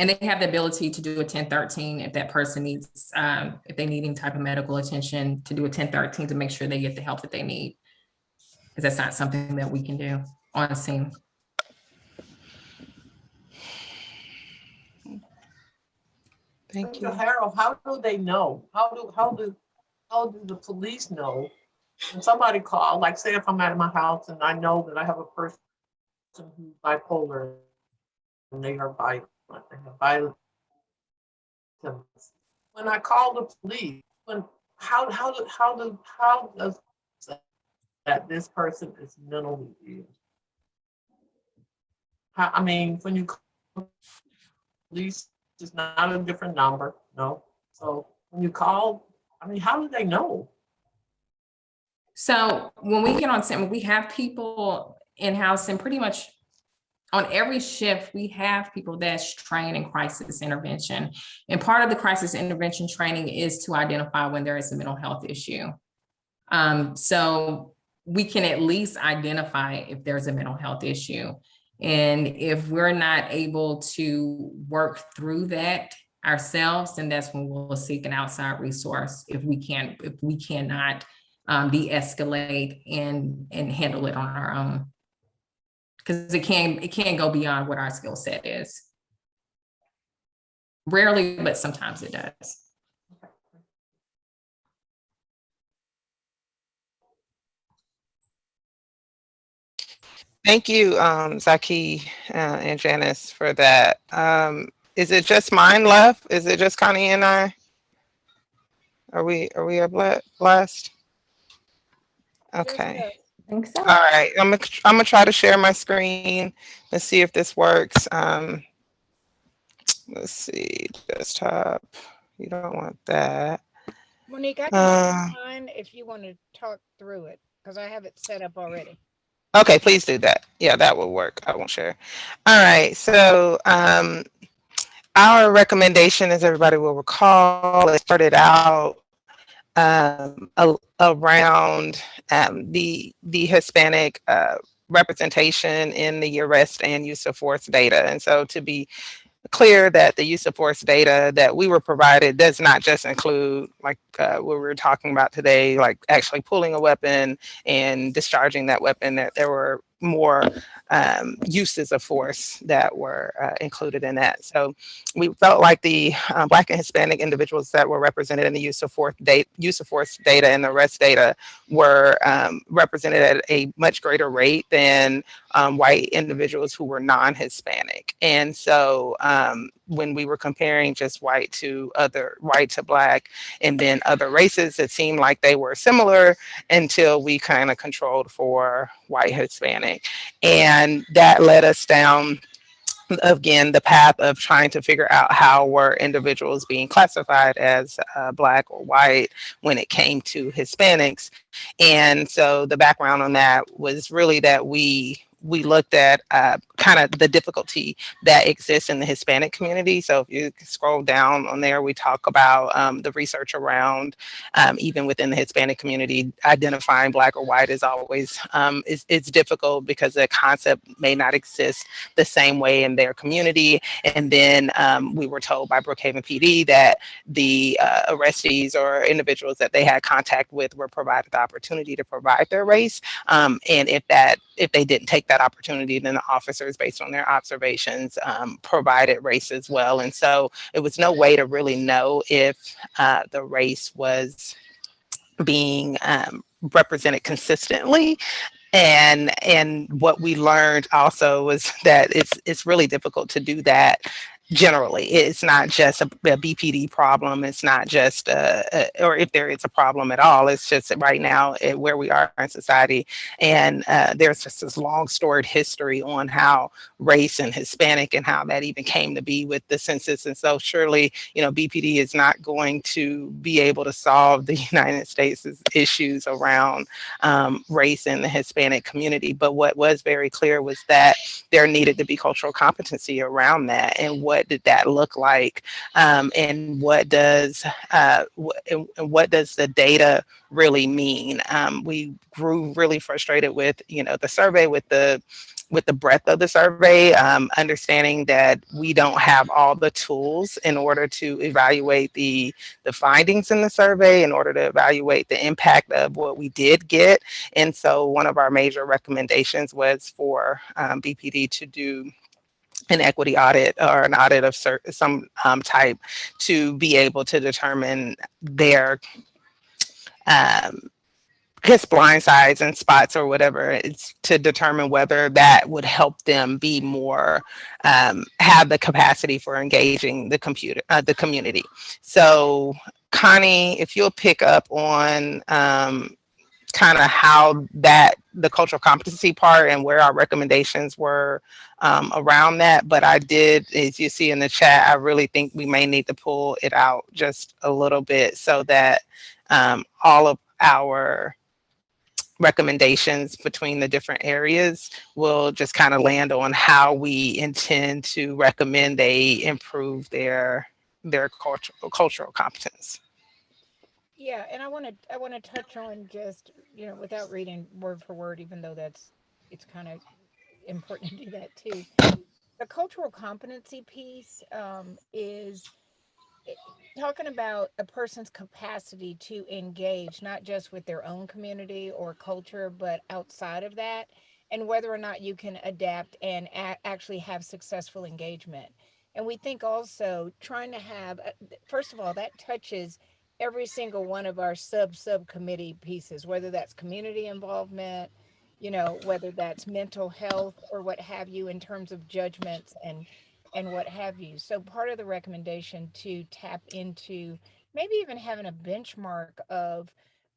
And they have the ability to do a 1013 if that person needs, if they need any type of medical attention, to do a 1013 to make sure they get the help that they need. Because that's not something that we can do on scene. Thank you. Harold, how do they know? How do the police know when somebody call? Like, say if I'm at my house and I know that I have a person who's bipolar and they are violent, they have violent symptoms. When I call the police, how does that this person is mentally ill? I mean, when you call the police, it's not a different number, no. So when you call, I mean, how do they know? So when we get on set, we have people in-house, and pretty much on every shift, we have people that's trained in crisis intervention. And part of the crisis intervention training is to identify when there is a mental health issue. So we can at least identify if there's a mental health issue. And if we're not able to work through that ourselves, then that's when we'll seek an outside resource if we cannot de-escalate and handle it on our own. Because it can go beyond what our skill set is. Rarely, but sometimes it does. Thank you, Zaki and Janice, for that. Is it just mine left? Is it just Connie and I? Are we blessed? Okay. I think so. All right. I'm gonna try to share my screen. Let's see if this works. Let's see, desktop. You don't want that. Monique, I can share mine if you want to talk through it, because I have it set up already. Okay, please do that. Yeah, that will work. I won't share. All right. So our recommendation, as everybody will recall, it started out around the Hispanic representation in the arrest and use of force data. And so to be clear that the use of force data that we were provided does not just include like what we were talking about today, like actually pulling a weapon and discharging that weapon, that there were more uses of force that were included in that. So we felt like the Black and Hispanic individuals that were represented in the use of force data and the arrest data were represented at a much greater rate than white individuals who were non-Hispanic. And so when we were comparing just white to Black and then other races, it seemed like they were similar until we kind of controlled for white Hispanic. And that led us down, again, the path of trying to figure out how were individuals being classified as Black or white when it came to Hispanics. And so the background on that was really that we looked at kind of the difficulty that exists in the Hispanic community. So if you scroll down on there, we talk about the research around even within the Hispanic community, identifying Black or white is always, it's difficult because the concept may not exist the same way in their community. And then we were told by Brookhaven PD that the arrestees or individuals that they had contact with were provided the opportunity to provide their race. And if they didn't take that opportunity, then the officers, based on their observations, provided race as well. And so it was no way to really know if the race was being represented consistently. And what we learned also was that it's really difficult to do that generally. It's not just a BPD problem. It's not just, or if there is a problem at all, it's just that right now where we are in society. And there's just this long storied history on how race and Hispanic and how that even came to be with the census. And so surely, BPD is not going to be able to solve the United States' issues around race in the Hispanic community. But what was very clear was that there needed to be cultural competency around that. And what did that look like? And what does the data really mean? We grew really frustrated with the survey, with the breadth of the survey, understanding that we don't have all the tools in order to evaluate the findings in the survey, in order to evaluate the impact of what we did get. And so one of our major recommendations was for BPD to do an equity audit or an audit of some type to be able to determine their blind sides and spots or whatever, it's to determine whether that would help them be more, have the capacity for engaging the community. So Connie, if you'll pick up on kind of how the cultural competency part and where our recommendations were around that. But I did, as you see in the chat, I really think we may need to pull it out just a little bit so that all of our recommendations between the different areas will just kind of land on how we intend to recommend they improve their cultural competence. Yeah, and I want to touch on just, without reading word for word, even though it's kind of important to do that too. The cultural competency piece is talking about a person's capacity to engage, not just with their own community or culture, but outside of that, and whether or not you can adapt and actually have successful engagement. And we think also trying to have, first of all, that touches every single one of our subcommittee pieces, whether that's community involvement, whether that's mental health or what have you, in terms of judgments and what have you. So part of the recommendation to tap into maybe even having a benchmark of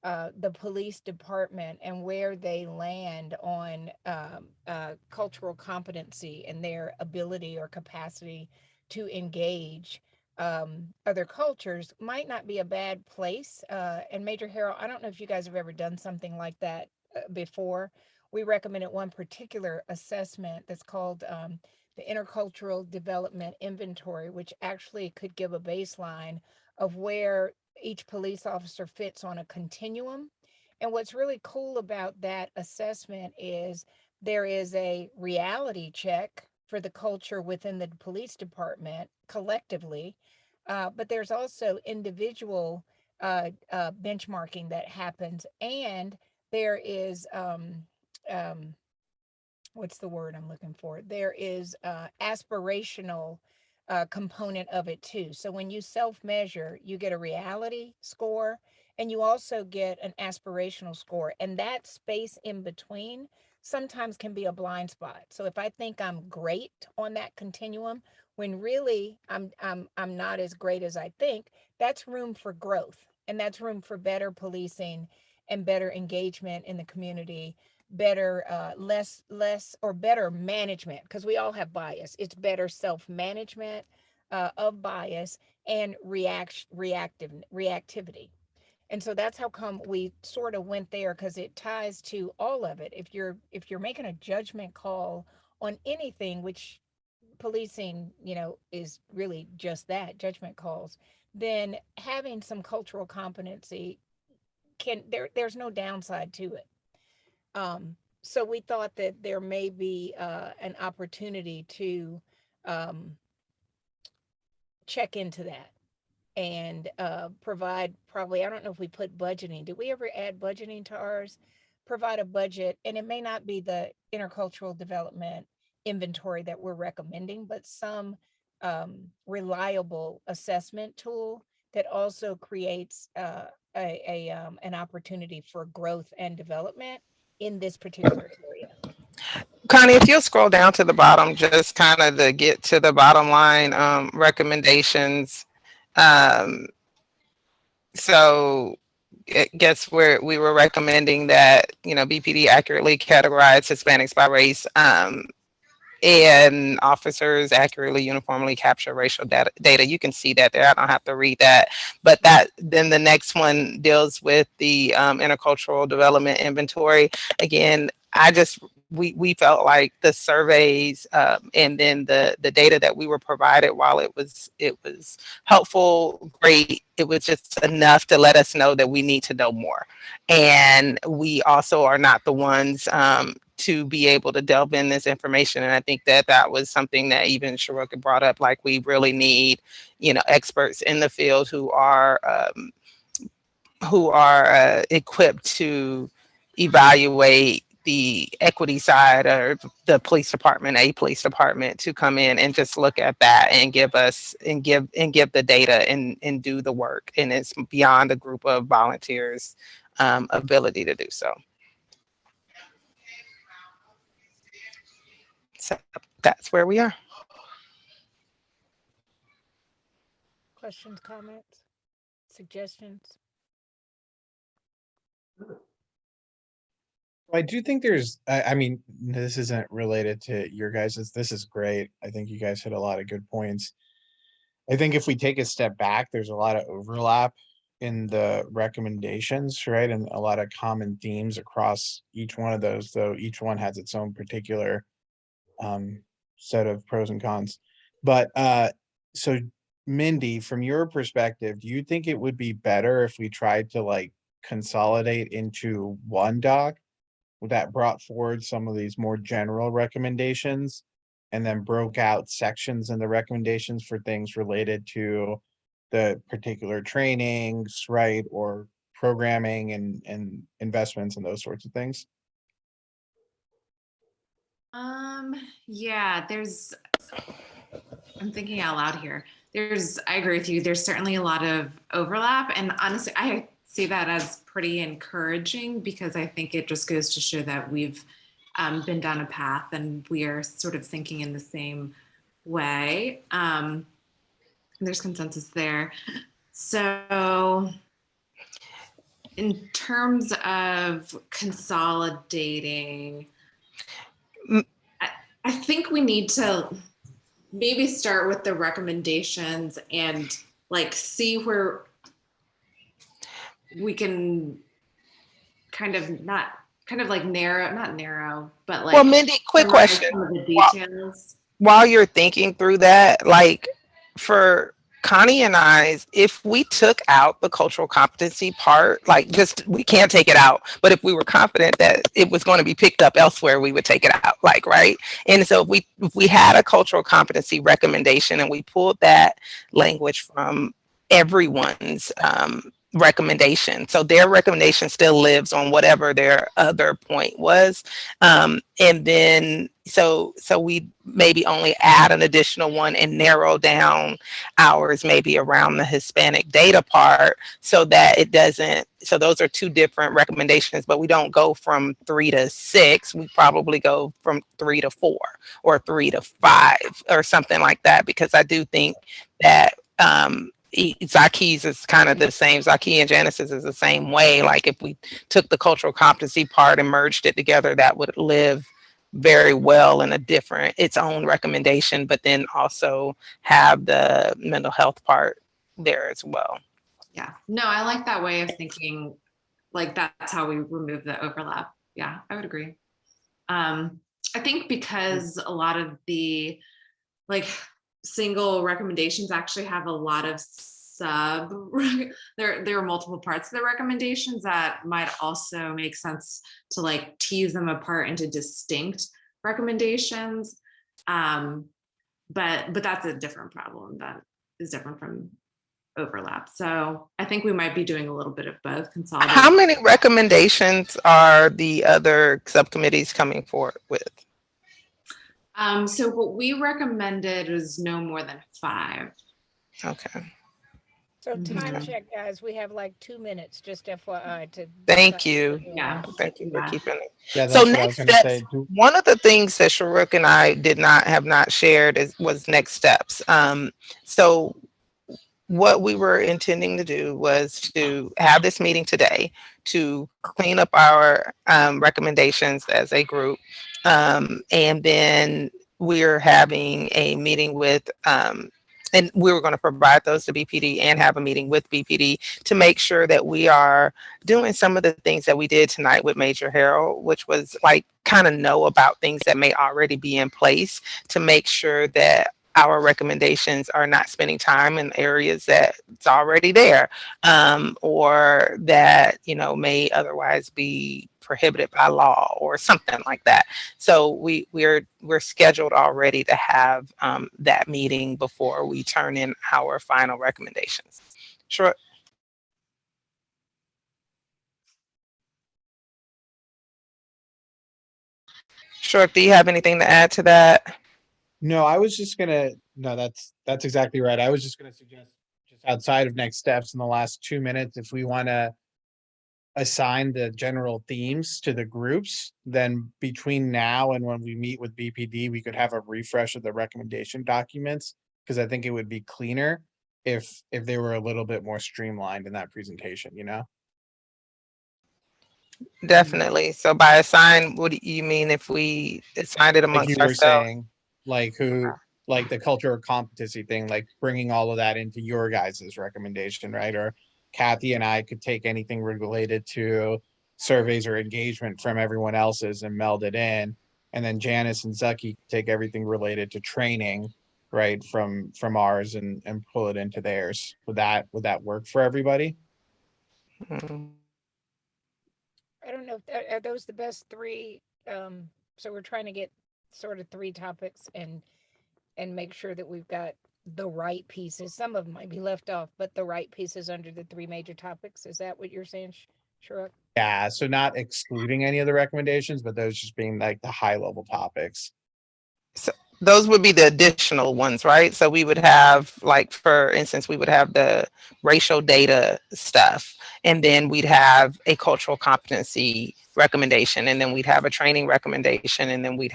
the police department and where they land on cultural competency and their ability or capacity to engage other cultures might not be a bad place. And Major Harold, I don't know if you guys have ever done something like that before. We recommended one particular assessment that's called the Intercultural Development Inventory, which actually could give a baseline of where each police officer fits on a continuum. And what's really cool about that assessment is there is a reality check for the culture within the police department collectively, but there's also individual benchmarking that happens, and there is what's the word I'm looking for? There is aspirational component of it too. So when you self-measure, you get a reality score and you also get an aspirational score. And that space in between sometimes can be a blind spot. So if I think I'm great on that continuum, when really I'm not as great as I think, that's room for growth. And that's room for better policing and better engagement in the community, better better management, because we all have bias. It's better self-management of bias and reactivity. And so that's how come we sort of went there, because it ties to all of it. If you're making a judgment call on anything, which policing, is really just that, judgment calls, then having some cultural competency there's no downside to it. So we thought that there may be an opportunity to check into that and provide, probably, I don't know if we put budgeting. Did we ever add budgeting to ours? Provide a budget, and it may not be the intercultural development inventory that we're recommending, but some reliable assessment tool that also creates an opportunity for growth and development in this particular area. Connie, if you'll scroll down to the bottom, just kind of to get to the bottom line recommendations. So I guess where we were recommending that, BPD accurately categorize Hispanics by race, and officers accurately uniformly capture racial data. You can see that there. I don't have to read that. But then the next one deals with the intercultural development inventory. Again, we felt like the surveys and then the data that we were provided, while it was helpful, great, it was just enough to let us know that we need to know more. And we also are not the ones to be able to delve in this information. And I think that was something that even SJREC brought up, like we really need, experts in the field who are equipped to evaluate the equity side, or the police department, a police department, to come in and just look at that and give the data and do the work. And it's beyond a group of volunteers' ability to do so. So that's where we are. Questions, comments, suggestions? I do think there's, I mean, this isn't related to your guys's, this is great. I think you guys hit a lot of good points. I think if we take a step back, there's a lot of overlap in the recommendations, right? And a lot of common themes across each one of those, though each one has its own particular set of pros and cons. But so Mindy, from your perspective, do you think it would be better if we tried to like consolidate into one doc that brought forward some of these more general recommendations and then broke out sections in the recommendations for things related to the particular trainings, right? Or programming and investments and those sorts of things? Yeah, I'm thinking out loud here. I agree with you. There's certainly a lot of overlap, and honestly, I see that as pretty encouraging, because I think it just goes to show that we've been down a path and we are sort of thinking in the same way. There's consensus there. So in terms of consolidating, I think we need to maybe start with the recommendations and like see where we can not narrow, but like. Well, Mindy, quick question. Some of the details. While you're thinking through that, like for Connie and I, if we took out the cultural competency part, like we can't take it out, but if we were confident that it was going to be picked up elsewhere, we would take it out, like, right? And so if we had a cultural competency recommendation and we pulled that language from everyone's recommendation, so their recommendation still lives on whatever their other point was, and then so we maybe only add an additional one and narrow down ours maybe around the Hispanic data part, so that it doesn't, so those are two different recommendations, but we don't go from 3 to 6, we probably go from 3 to 4 or 3 to 5 or something like that, because I do think that Zaki's is kind of the same. Zaki and Janice's is the same way. Like if we took the cultural competency part and merged it together, that would live very well in its own recommendation, but then also have the mental health part there as well. Yeah, no, I like that way of thinking. Like that's how we remove the overlap. Yeah, I would agree. I think because a lot of the like single recommendations actually have a lot of there are multiple parts of the recommendations that might also make sense to like tease them apart into distinct recommendations. But that's a different problem that is different from overlap. So I think we might be doing a little bit of both. Consolidating. How many recommendations are the other subcommittees coming forward with? So what we recommended was no more than 5. Okay. So time Mhm. check, guys, we have like 2 minutes, just FYI to. Thank you. Yeah. Thank you for Yeah. keeping it. Yeah, So that's what I was next gonna say. steps, one of the things that Sharuk and I did not have not shared was next steps. So what we were intending to do was to have this meeting today to clean up our recommendations as a group. And then we're having a meeting with, and we were going to provide those to BPD and have a meeting with BPD to make sure that we are doing some of the things that we did tonight with Major Harold, which was like kind of know about things that may already be in place to make sure that our recommendations are not spending time in areas that it's already there, or that may otherwise be prohibited by law or something like that. So we're scheduled already to have that meeting before we turn in our final recommendations. Sure. Sure. Do you have anything to add to that? No, I was just gonna, no, that's exactly right. I was just gonna suggest, just outside of next steps in the last 2 minutes, if we wanna assign the general themes to the groups, then between now and when we meet with BPD, we could have a refresh of the recommendation documents. Cause I think it would be cleaner if they were a little bit more streamlined in that presentation, you know? Definitely. So by assign, what do you mean if we assigned it Like you amongst were ourselves? saying, like who, like the cultural competency thing, like bringing all of that into your guys' recommendation, right? Or Kathy and I could take anything related to surveys or engagement from everyone else's and meld it in. And then Janice and Zucky could take everything related to training, right, from ours and pull it into theirs. Would that work for everybody? Mhm. I don't know, are those the best three? So we're trying to get sort of three topics and make sure that we've got the right pieces. Some of them might be left off, but the right pieces under the three major topics. Is that what you're saying, Sharuk? Yeah, so not excluding any of the recommendations, but those just being like the high level topics. So those would be the additional ones, right? So we would have, like, for instance, we would have the racial data stuff, and then we'd have a cultural competency recommendation, and then we'd have a training recommendation, and then we'd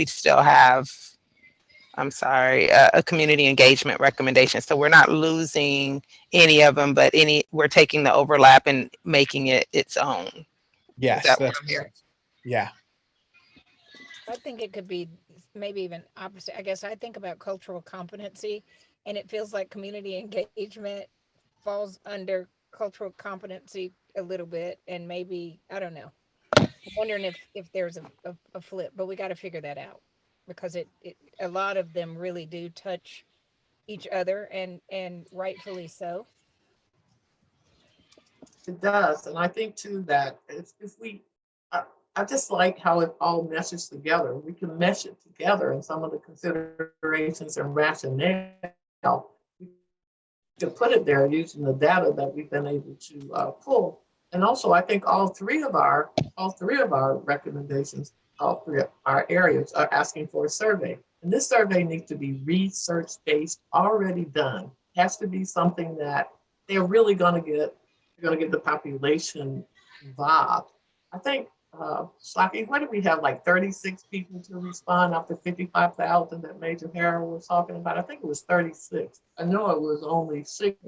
still have, I'm sorry, a community engagement recommendation. So we're not losing any of them, but we're taking the overlap and making it its own. Is Yes, that what that's I'm hearing? yeah. I think it could be maybe even opposite. I guess I think about cultural competency, and it feels like community engagement falls under cultural competency a little bit, and maybe I don't know. I'm wondering if there's a flip, but we got to figure that out because it a lot of them really do touch each other, and rightfully so. It does, and I think too that if we, I just like how it all meshes together. We can mesh it together in some of the considerations and rationale to put it there using the data that we've been able to pull. And also, I think all three of our recommendations, all three of our areas are asking for a survey. And this survey needs to be research-based, already done. It has to be something that they're really going to get the population involved. I think, Saki, what did we have, like 36 people to respond after 55,000 that Major Harold was talking about? I think it was 36. I know it was only 6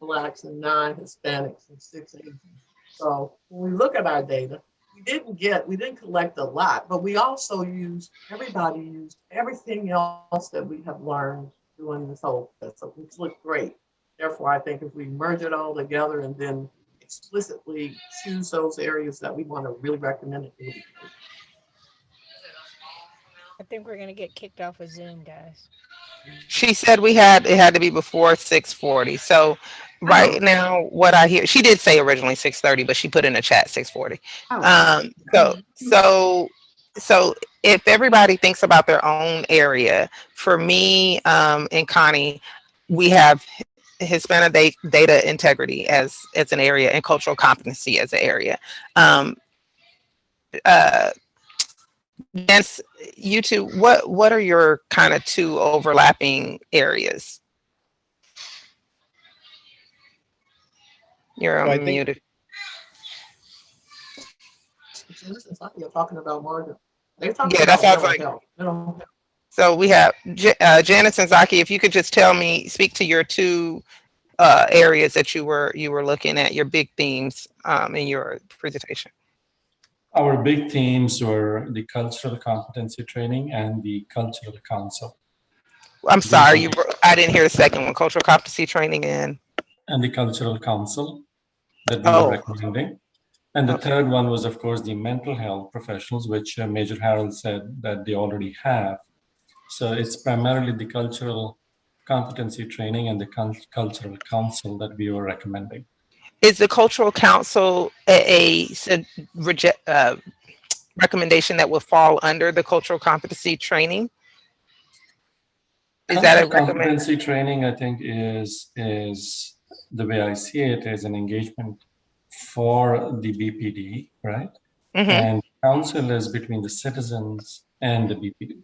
Blacks and 9 Hispanics and 6 Asians. So when we look at our data, we didn't collect a lot, but we also everybody used everything else that we have learned doing this whole process, which looked great. Therefore, I think if we merge it all together and then explicitly choose those areas that we want to really recommend it, it'll be great. I think we're gonna get kicked off of Zoom, guys. She said it had to be before 6:40. So right now, what I hear, she did say originally 6:30, but she put in a chat 6:40. So if everybody thinks about their own area, for me and Connie, we have Hispanic data integrity as an area and cultural competency as an area. Uh, Yes, you two, what are your kind of two overlapping areas? You're So I think- unmuted. It's like you're talking about more. They're talking Yeah, about that's how I was mental like. health. Mental health. So we have Janice and Zaki. If you could just speak to your two areas that you were looking at, your big themes in your presentation. Our big themes were the cultural competency training and the cultural council. I'm sorry, I didn't hear the second one. Cultural competency training And the cultural council that we were recommending. And the third one was, of course, the mental health professionals, which Major Harold said that they already have. So it's primarily the cultural competency training and the cultural council that we were recommending. Is the cultural council a recommendation that will fall under the cultural competency training? Is that a competency training? I think is the way I see it is an engagement for the BPD, right? Mm-hmm. And council is between the citizens and the BPD.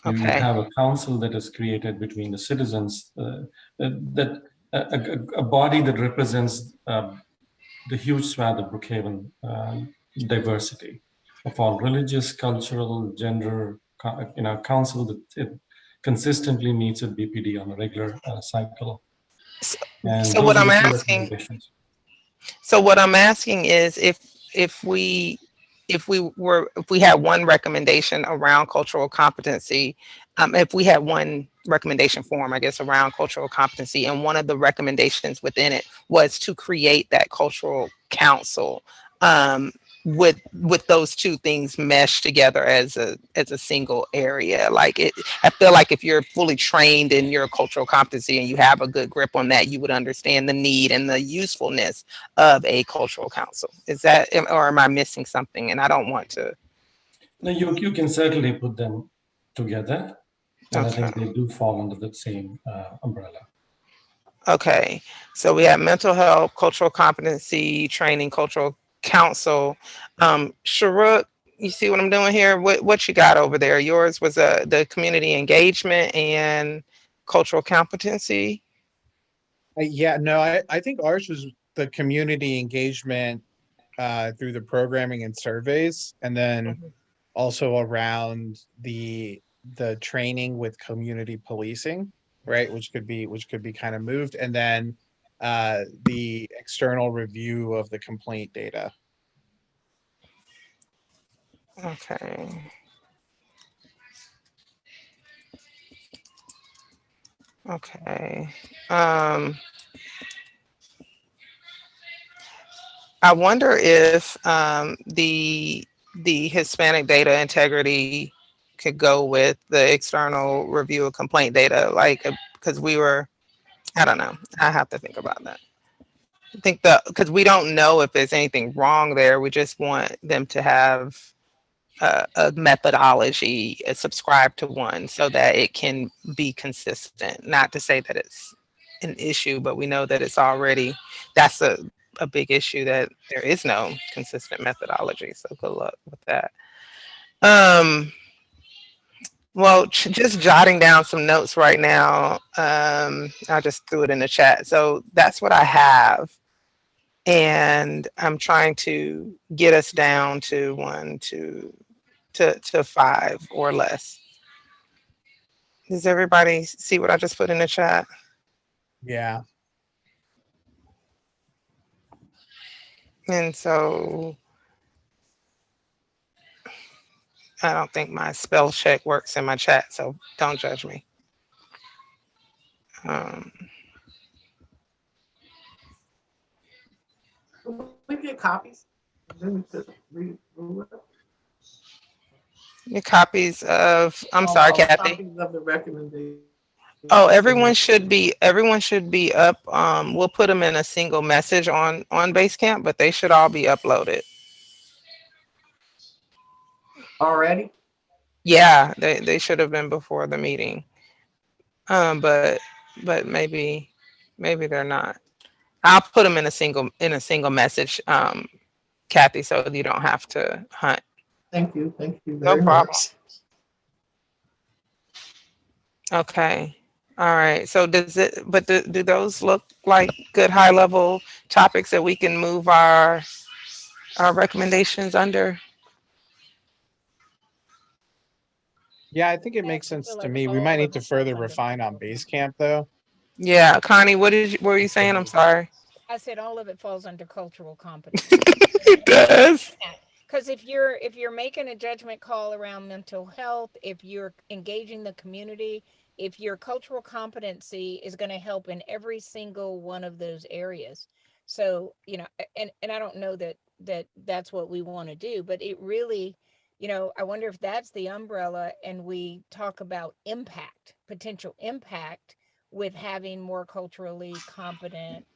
You have a council that is created between the citizens, a body that represents the huge swath of Brookhaven diversity of all religious, cultural, gender, council that it consistently meets with BPD on a regular cycle. And so what I'm asking is if we had one recommendation around cultural competency, if we had one recommendation form, I guess, around cultural competency, and one of the recommendations within it was to create that cultural council, with those two things meshed together as a single area. Like I feel like if you're fully trained in your cultural competency and you have a good grip on that, you would understand the need and the usefulness of a cultural council. Is that, or am I missing something? And I don't want to. No, you can certainly put them together, and I think they do fall under the same umbrella. Okay, so we have mental health, cultural competency training, cultural council. SJREC, you see what I'm doing here? What you got over there? Yours was the community engagement and cultural competency. Yeah, no, I think ours was the community engagement through the programming and surveys, and then also around the training with community policing, right? Which could be kind of moved, and then the external review of the complaint data. Okay. Okay. I wonder if the Hispanic data integrity could go with the external review of complaint data, like, because I don't know. I have to think about that. I think because we don't know if there's anything wrong there. We just want them to have a methodology, subscribe to one, so that it can be consistent. Not to say that it's an issue, but we know that it's already, that's a big issue, that there is no consistent methodology. So good luck with that. Well, just jotting down some notes right now. I just threw it in the chat. So that's what I have. And I'm trying to get us down to 1, 2, to 5 or less. Does everybody see what I just put in the chat? Yeah. And so I don't think my spell check works in my chat, so don't judge me. We get copies. Then we could read through it. Your copies of, I'm sorry, Kathy. Copies of the recommendation. Oh, everyone should be up. We'll put them in a single message on Basecamp, but they should all be uploaded. Already? Yeah, they should have been before the meeting. But maybe they're not. I'll put them in a single message, Kathy, so you don't have to hunt. Thank you very No problem. much. Okay. All right. So does it, but do those look like good high level topics that we can move our recommendations under? Yeah, I think it I makes actually sense feel to like me. We all might of need to it falls further under refine on cultural Basecamp competency. though. Yeah, Connie, what were you saying? I'm sorry. I said all of it falls under cultural competency. It does. Because if you're making a judgment call around mental health, if you're engaging the community, if your cultural competency is going to help in every single one of those areas. So, and I don't know that's what we want to do, but it really, I wonder if that's the umbrella and we talk about impact, potential impact with having more culturally competent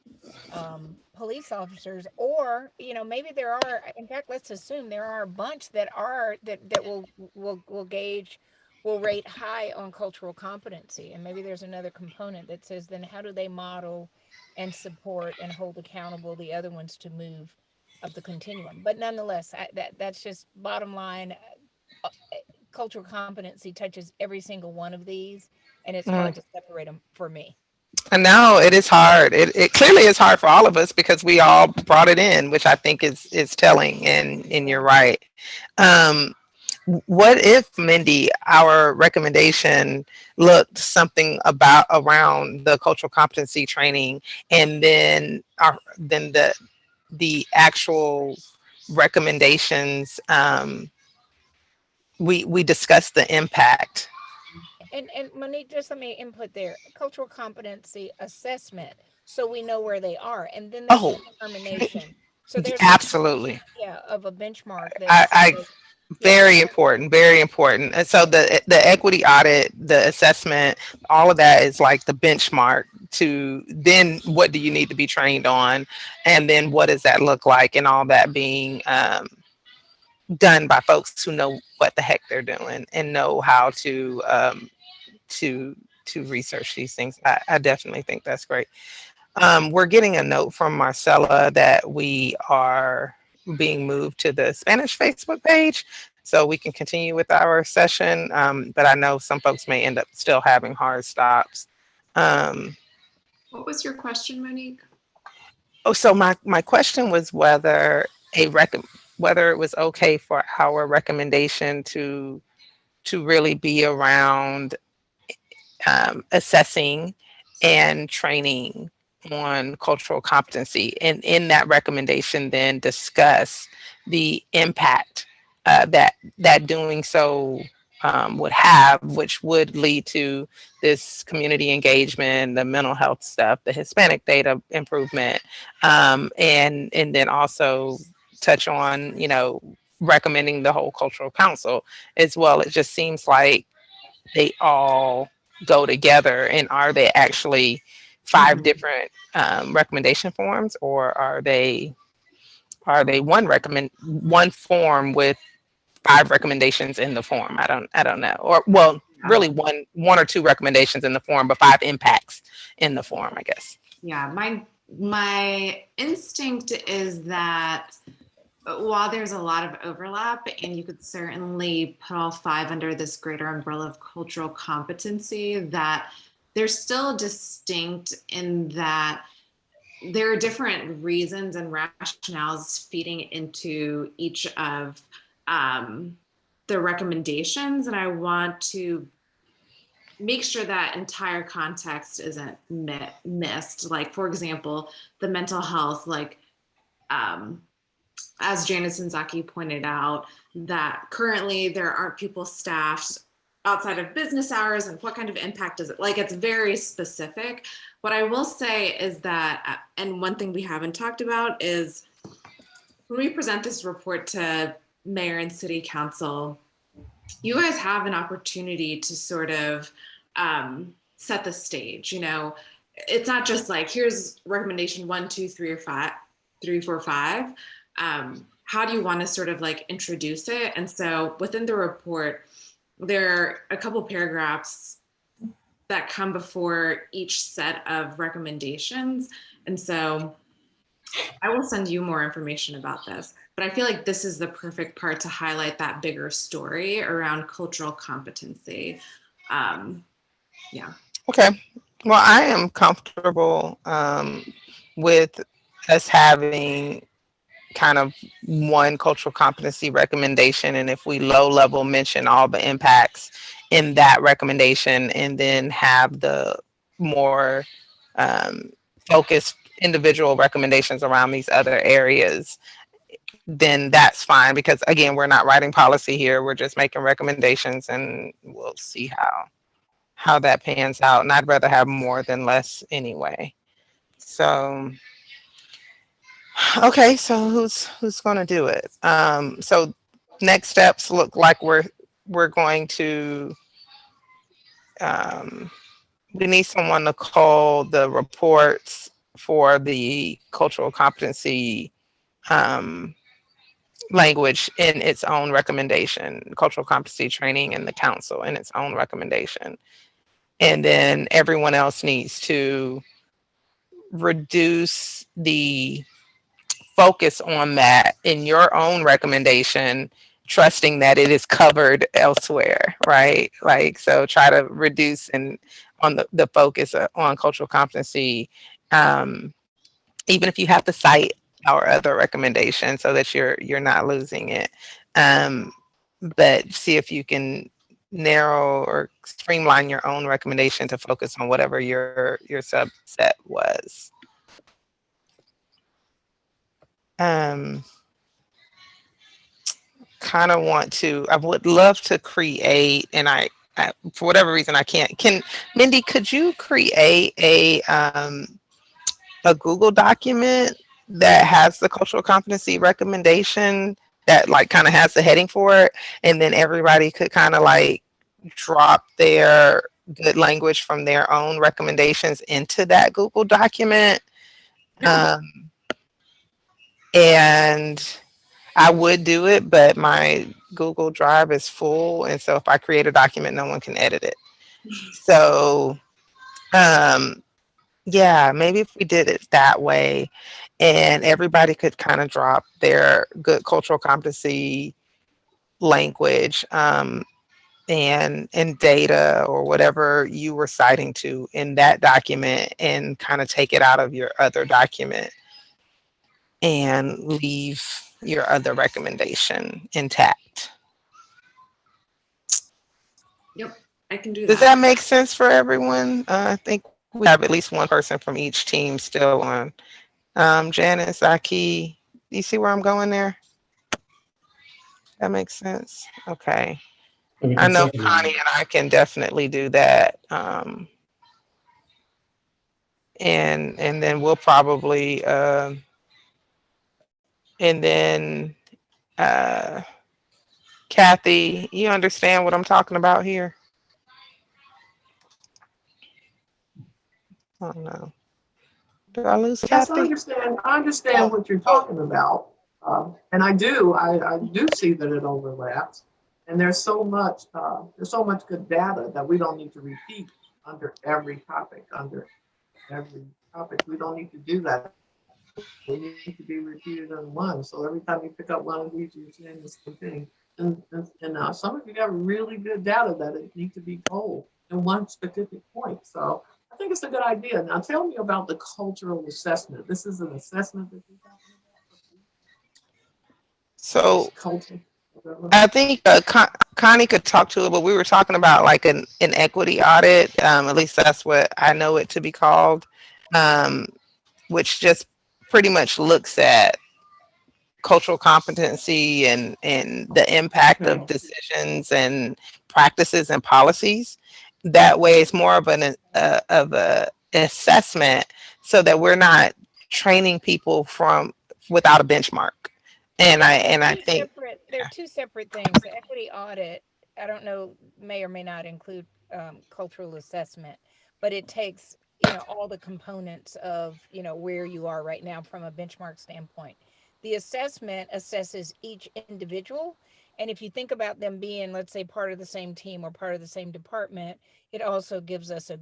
police officers, or maybe there are, in fact, let's assume there are a bunch that are that will gauge, will rate high on cultural competency, and maybe there's another component that says then how do they model and support and hold accountable the other ones to move up the continuum. But nonetheless, that's just bottom line. Cultural competency touches every single one of these, and it's hard to separate them for me. I know it is hard. It clearly is hard for all of us because we all brought it in, which I think is telling. And you're right. Um, what if, Mindy, our recommendation looked something about around the cultural competency training, and then the actual recommendations, we discussed the impact. And Monique, just let me input there. Cultural competency assessment, so we know where they are, and then there's a Oh, determination. So there's a absolutely. yeah of a benchmark that I says, yeah, Very important, very important. And so the equity audit, the assessment, all of that is like the benchmark to then what do you need to be trained on, and then what does that look like, and all that being done by folks who know what the heck they're doing and know how to to research these things. I definitely think that's great. We're getting a note from Marcella that we are being moved to the Spanish Facebook page so we can continue with our session. But I know some folks may end up still having hard stops. Um, What was your question, Monique? so my question was whether it was okay for our recommendation to really be around assessing and training on cultural competency, and in that recommendation then discuss the impact that doing so would have, which would lead to this community engagement, the mental health stuff, the Hispanic data improvement, and then also touch on recommending the whole cultural council as well. It just seems like they all go together. And are they actually five different recommendation forms, or are they one form with five recommendations in the form? I don't know. Or well, really one or two recommendations in the form, but five impacts in the form, I guess. Yeah, my instinct is that while there's a lot of overlap, and you could certainly put all five under this greater umbrella of cultural competency, that they're still distinct in that there are different reasons and rationales feeding into each of the recommendations. And I want to make sure that entire context isn't missed. Like, for example, the mental health, like, as Janice and Zaki pointed out, that currently there aren't people staffed outside of business hours, and what kind of impact is it? Like, it's very specific. What I will say is that, and one thing we haven't talked about is when we present this report to mayor and city council, you guys have an opportunity to sort of set the stage. It's not just like, here's recommendation 1, 2, 3, or 5, 3, 4, 5. How do you want to sort of like introduce it? And so within the report, there are a couple paragraphs that come before each set of recommendations. And so I will send you more information about this, but I feel like this is the perfect part to highlight that bigger story around cultural competency. Yeah. Okay. Well, I am comfortable with us having kind of one cultural competency recommendation. And if we low level mention all the impacts in that recommendation and then have the more um, focused individual recommendations around these other areas, then that's fine. Because again, we're not writing policy here. We're just making recommendations and we'll see how that pans out. And I'd rather have more than less anyway. So okay, so who's going to do it? So next steps look like we're going to we need someone to call the reports for the cultural competency um, language in its own recommendation, cultural competency training in the council in its own recommendation. And then everyone else needs to reduce the focus on that in your own recommendation, trusting that it is covered elsewhere, right? Like, so try to reduce and on the focus on cultural competency, even if you have to cite our other recommendation so that you're not losing it. Um, but see if you can narrow or streamline your own recommendation to focus on whatever your subset was. Um, kind of want to, I would love to create, and I for whatever reason I can't. Can Mindy, could you create a Google document that has the cultural competency recommendation that like kind of has the heading for it, and then everybody could kind of like drop their good language from their own recommendations into that Google document. And I would do it, but my Google Drive is full. And so if I create a document, no one can edit it. So, yeah, maybe if we did it that way and everybody could kind of drop their good cultural competency language and data or whatever you were citing to in that document and kind of take it out of your other document and leave your other recommendation intact. Yep, I can do Does that. that make sense for everyone? I think we have at least one person from each team still on. Janice, Aki, do you see where I'm going there? That makes sense. Okay. So we I can know certainly, Connie and I can definitely do that. And then we'll probably and then Kathy, you understand what I'm talking about here? Oh no. Did I lose Yes, Kathy? I understand what you're talking about. And I do see that it overlaps. And there's so much good data that we don't need to repeat under every topic. We don't need to do that. They need to be repeated in one. So every time you pick up one of these, you're saying the same thing. And some of you have really good data that it needs to be told in one specific point. So I think it's a good idea. Now tell me about the cultural assessment. This is an assessment that you're talking about? So Culture. I think Connie could talk to it, but we were talking about like an equity audit. At least that's what I know it to be called, which just pretty much looks at cultural competency and the impact of decisions and practices and policies. That way, it's more of of a assessment, so that we're not training people from without a benchmark. And I think There are two separate things. The equity audit, I don't know, may or may not include cultural assessment, but it takes, all the components of, where you are right now from a benchmark standpoint. The assessment assesses each individual. And if you think about them being, let's say, part of the same team or part of the same department, it also gives us a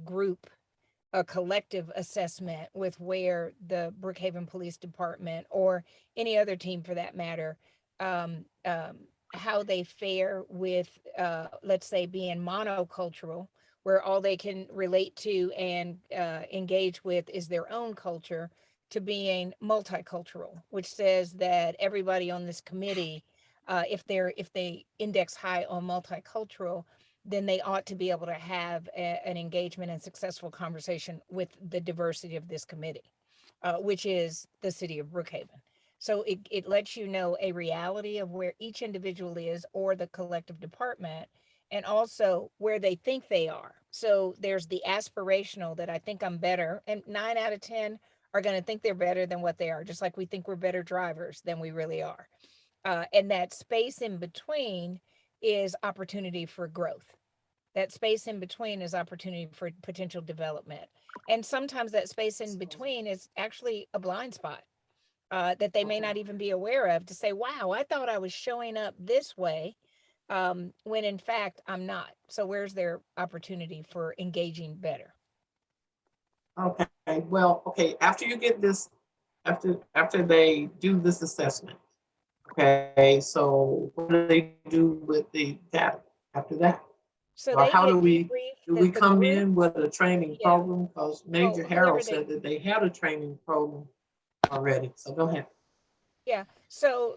collective assessment with where the Brookhaven Police Department or any other team for that matter, how they fare with, let's say, being monocultural where all they can relate to and engage with is their own culture, to being multicultural, which says that everybody on this committee, if they index high on multicultural, then they ought to be able to have an engagement and successful conversation with the diversity of this committee, which is the city of Brookhaven. So it lets you know a reality of where each individual is, or the collective department, and also where they think they are. So there's the aspirational, that I think I'm better, and 9 out of 10 are going to think they're better than what they are, just like we think we're better drivers than we really are. And that space in between is opportunity for growth. That space in between is opportunity for potential development. And sometimes that space in between is actually a blind spot that they may not even be aware of, to say, wow, I thought I was showing up this way, when in fact I'm not. So where's their opportunity for engaging better? Okay, well, okay, after you get this, after they do this assessment, okay, so what do they do with the data after that? So Or they how get do we debriefed, the come group, in with a training yeah, program? Because well, Major whoever Harold they, said that they had a training program already, so go ahead. yeah. So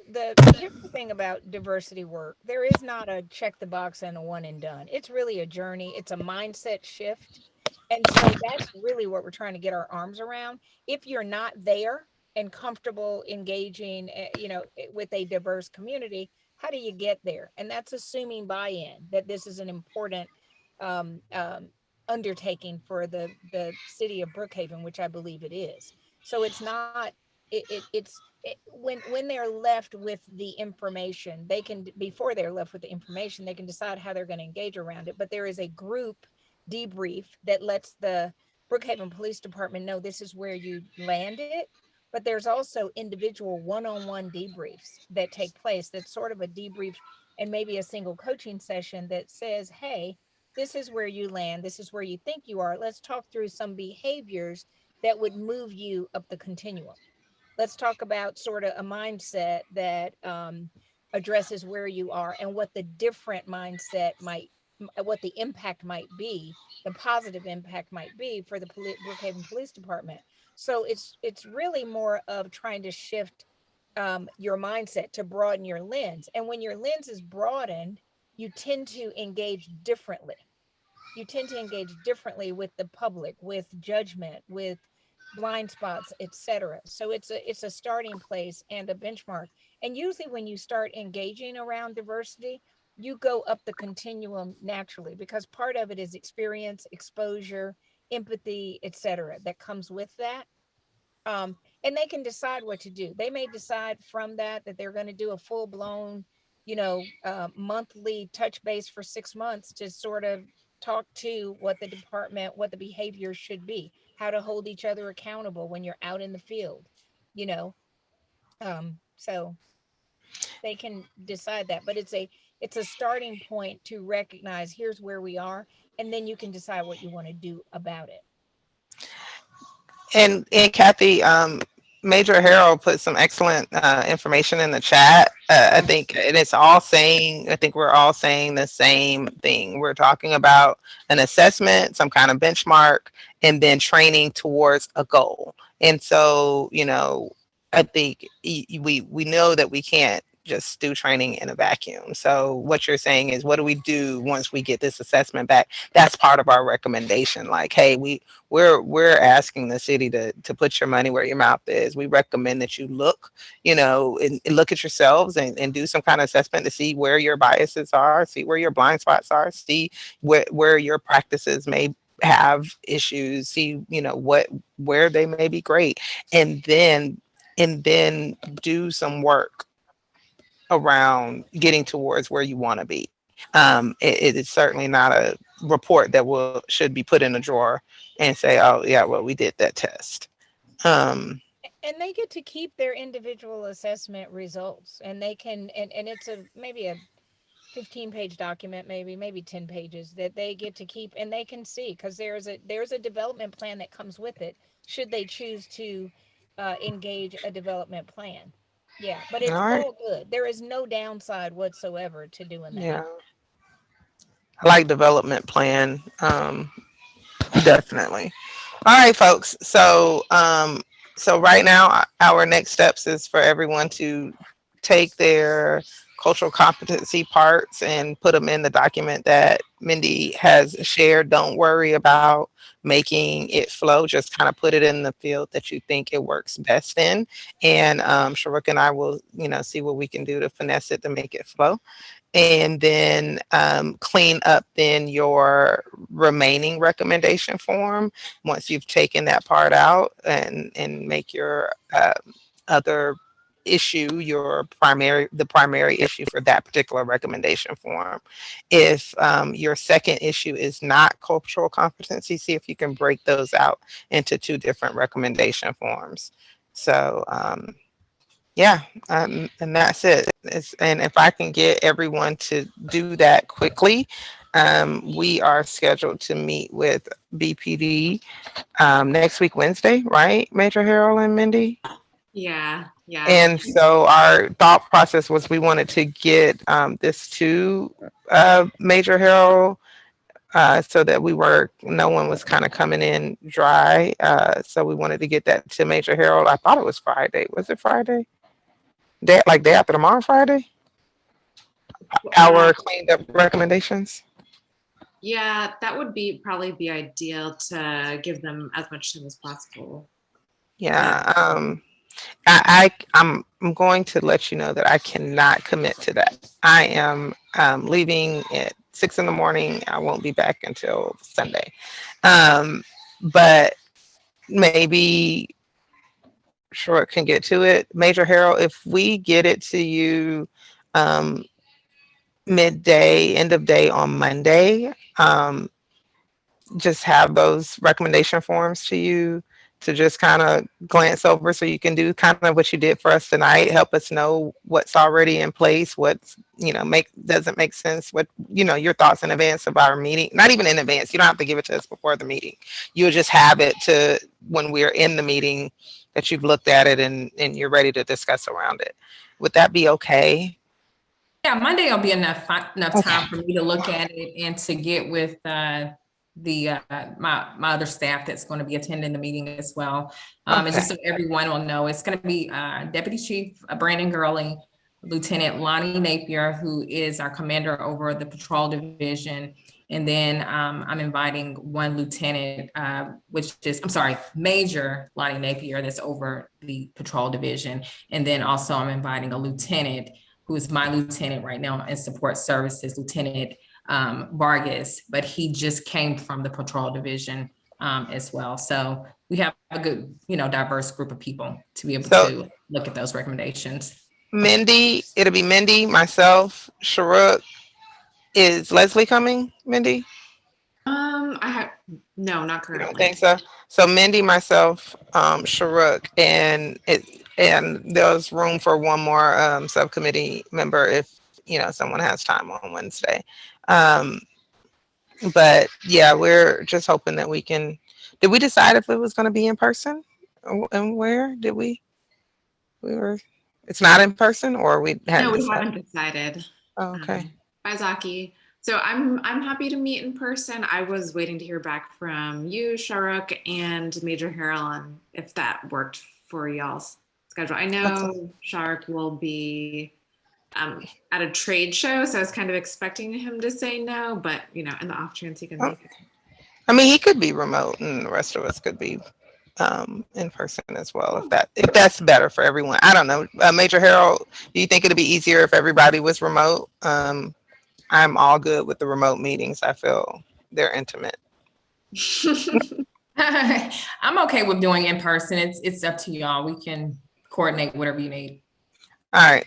here's the thing about diversity work. There is not a check the box and a one and done. It's really a journey. It's a mindset shift. And so that's really what we're trying to get our arms around. If you're not there and comfortable engaging, with a diverse community, how do you get there? And that's assuming buy-in, that this is an important um, um, undertaking for the city of Brookhaven, which I believe it is. So it's not, when they're left with the information, they can, before they're left with the information, they can decide how they're going to engage around it. But there is a group debrief that lets the Brookhaven Police Department know this is where you landed. But there's also individual one-on-one debriefs that take place. That's sort of a debrief, and maybe a single coaching session that says, hey, this is where you land. This is where you think you are. Let's talk through some behaviors that would move you up the continuum. Let's talk about sort of a mindset that addresses where you are, and what the different mindset might, what the impact might be, the positive impact might be for the Brookhaven Police Department. So it's really more of trying to shift your mindset to broaden your lens. And when your lens is broadened, you tend to engage differently. You tend to engage differently with the public, with judgment, with blind spots, etc. So it's a starting place and a benchmark. And usually when you start engaging around diversity, you go up the continuum naturally, because part of it is experience, exposure, empathy, etc. that comes with that. And they can decide what to do. They may decide from that they're going to do a full blown, monthly touch base for 6 months to sort of talk to what the department, what the behavior should be, how to hold each other accountable when you're out in the field, you know. So they can decide that, but it's a starting point to recognize here's where we are, and then you can decide what you want to do about it. And Kathy, Major Harold put some excellent information in the chat. I think, and it's all saying, I think we're all saying the same thing. We're talking about an assessment, some kind of benchmark, and then training towards a goal. And so, I think we know that we can't just do training in a vacuum. So what you're saying is, what do we do once we get this assessment back? That's part of our recommendation. Like, hey, we're asking the city to put your money where your mouth is. We recommend that you look, and look at yourselves and do some kind of assessment to see where your biases are, see where your blind spots are, see where your practices may have issues, see, where they may be great, and then do some work around getting towards where you want to be. It is certainly not a report that should be put in a drawer and say, oh yeah, well, we did that test. And they get to keep their individual assessment results, and they can, and it's maybe a 15-page document, maybe 10 pages that they get to keep, and they can see, because there's a development plan that comes with it, should they choose to engage a development plan. Yeah, but it's All right. all good. There is no downside whatsoever to doing that. Yeah. I like development plan. Definitely. All right, folks. So right now, our next steps is for everyone to take their cultural competency parts and put them in the document that Mindy has shared. Don't worry about making it flow. Just kind of put it in the field that you think it works best in. And Sharuk and I will, see what we can do to finesse it to make it flow, and then clean up then your remaining recommendation form once you've taken that part out, and make your other issue the primary issue for that particular recommendation form. If your second issue is not cultural competency, see if you can break those out into two different recommendation forms. So yeah, and that's it. And if I can get everyone to do that quickly, we are scheduled to meet with BPD next week, Wednesday, right, Major Harold and Mindy? Yeah, yeah. And so our thought process was we wanted to get this to Major Harold so that no one was kind of coming in dry. So we wanted to get that to Major Harold. I thought it was Friday. Was it Friday? Day after tomorrow, Friday? Our cleaned up recommendations? Yeah, that would probably be ideal to give them as much time as possible. Yeah. I'm going to let you know that I cannot commit to that. I am leaving at 6 a.m. I won't be back until Sunday. But maybe Short can get to it. Major Harold, if we get it to you midday, end of day on Monday, just have those recommendation forms to you to just kind of glance over, so you can do kind of what you did for us tonight, help us know what's already in place, what's, doesn't make sense, what, your thoughts in advance of our meeting. Not even in advance, you don't have to give it to us before the meeting. You'll just have it to when we're in the meeting, that you've looked at it and you're ready to discuss around it. Would that be okay? Yeah, Monday will be enough time for me to look at it and to get with my other staff that's going to be attending the meeting as well. And just so everyone will know, it's going to be Deputy Chief Brandon Gurley, Lieutenant Lonnie Napier, who is our commander over the patrol division. And then I'm inviting one lieutenant, Major Lonnie Napier, that's over the patrol division. And then also I'm inviting a lieutenant who is my lieutenant right now in support services, Lieutenant Vargas, but he just came from the patrol division as well. So we have a good, diverse group of people to be able to look at those recommendations. Mindy, it'll be Mindy, myself, Sharuk. Is Leslie coming, Mindy? No, not currently. I don't think so. So Mindy, myself, Sharuk, and there's room for one more subcommittee member if someone has time on Wednesday. But yeah, we're just hoping that we can. Did we decide if it was going to be in person, and where did we? It's not in person, or we hadn't. No, we haven't decided. Oh, okay. Bye, Zaki. So I'm happy to meet in person. I was waiting to hear back from you, Sharuk, and Major Harold on if that worked for y'all's schedule. I know Sharuk will be at a trade show, so I was kind of expecting him to say no, but in the off chance he can make it. I mean, he could be remote, and the rest of us could be in person as well, if that's better for everyone. I don't know. Major Harold, do you think it'd be easier if everybody was remote? I'm all good with the remote meetings. I feel they're intimate. I'm okay with doing in person. It's up to y'all. We can coordinate whatever you need. All right.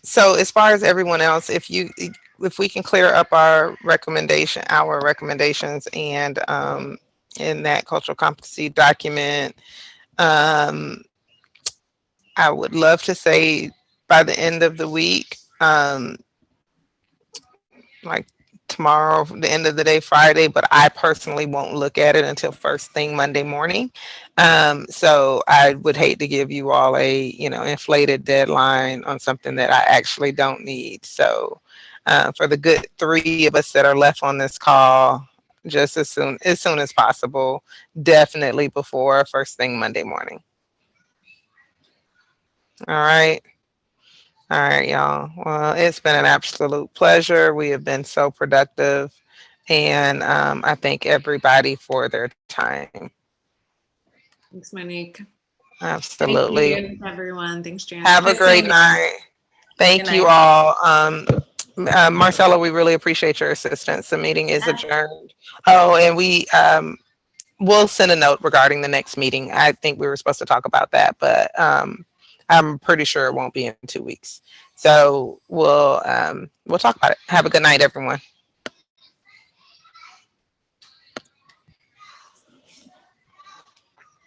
So as far as everyone else, if we can clear up our recommendations and in that cultural competency document, I would love to say by the end of the week, like tomorrow, the end of the day, Friday, but I personally won't look at it until first thing Monday morning. So I would hate to give you all a, inflated deadline on something that I actually don't need. So for the good 3 of us that are left on this call, just as soon as possible, definitely before first thing Monday morning. All right. All right, y'all. Well, it's been an absolute pleasure. We have been so productive. And I thank everybody for their time. Thanks, Monique. Absolutely. Thank you, everyone. Thanks, Jan. Have a great night. Thank you all. Marcella, we really appreciate your assistance. The meeting is adjourned. Oh, and we'll send a note regarding the next meeting. I think we were supposed to talk about that, but I'm pretty sure it won't be in 2 weeks. So we'll talk about it. Have a good night, everyone.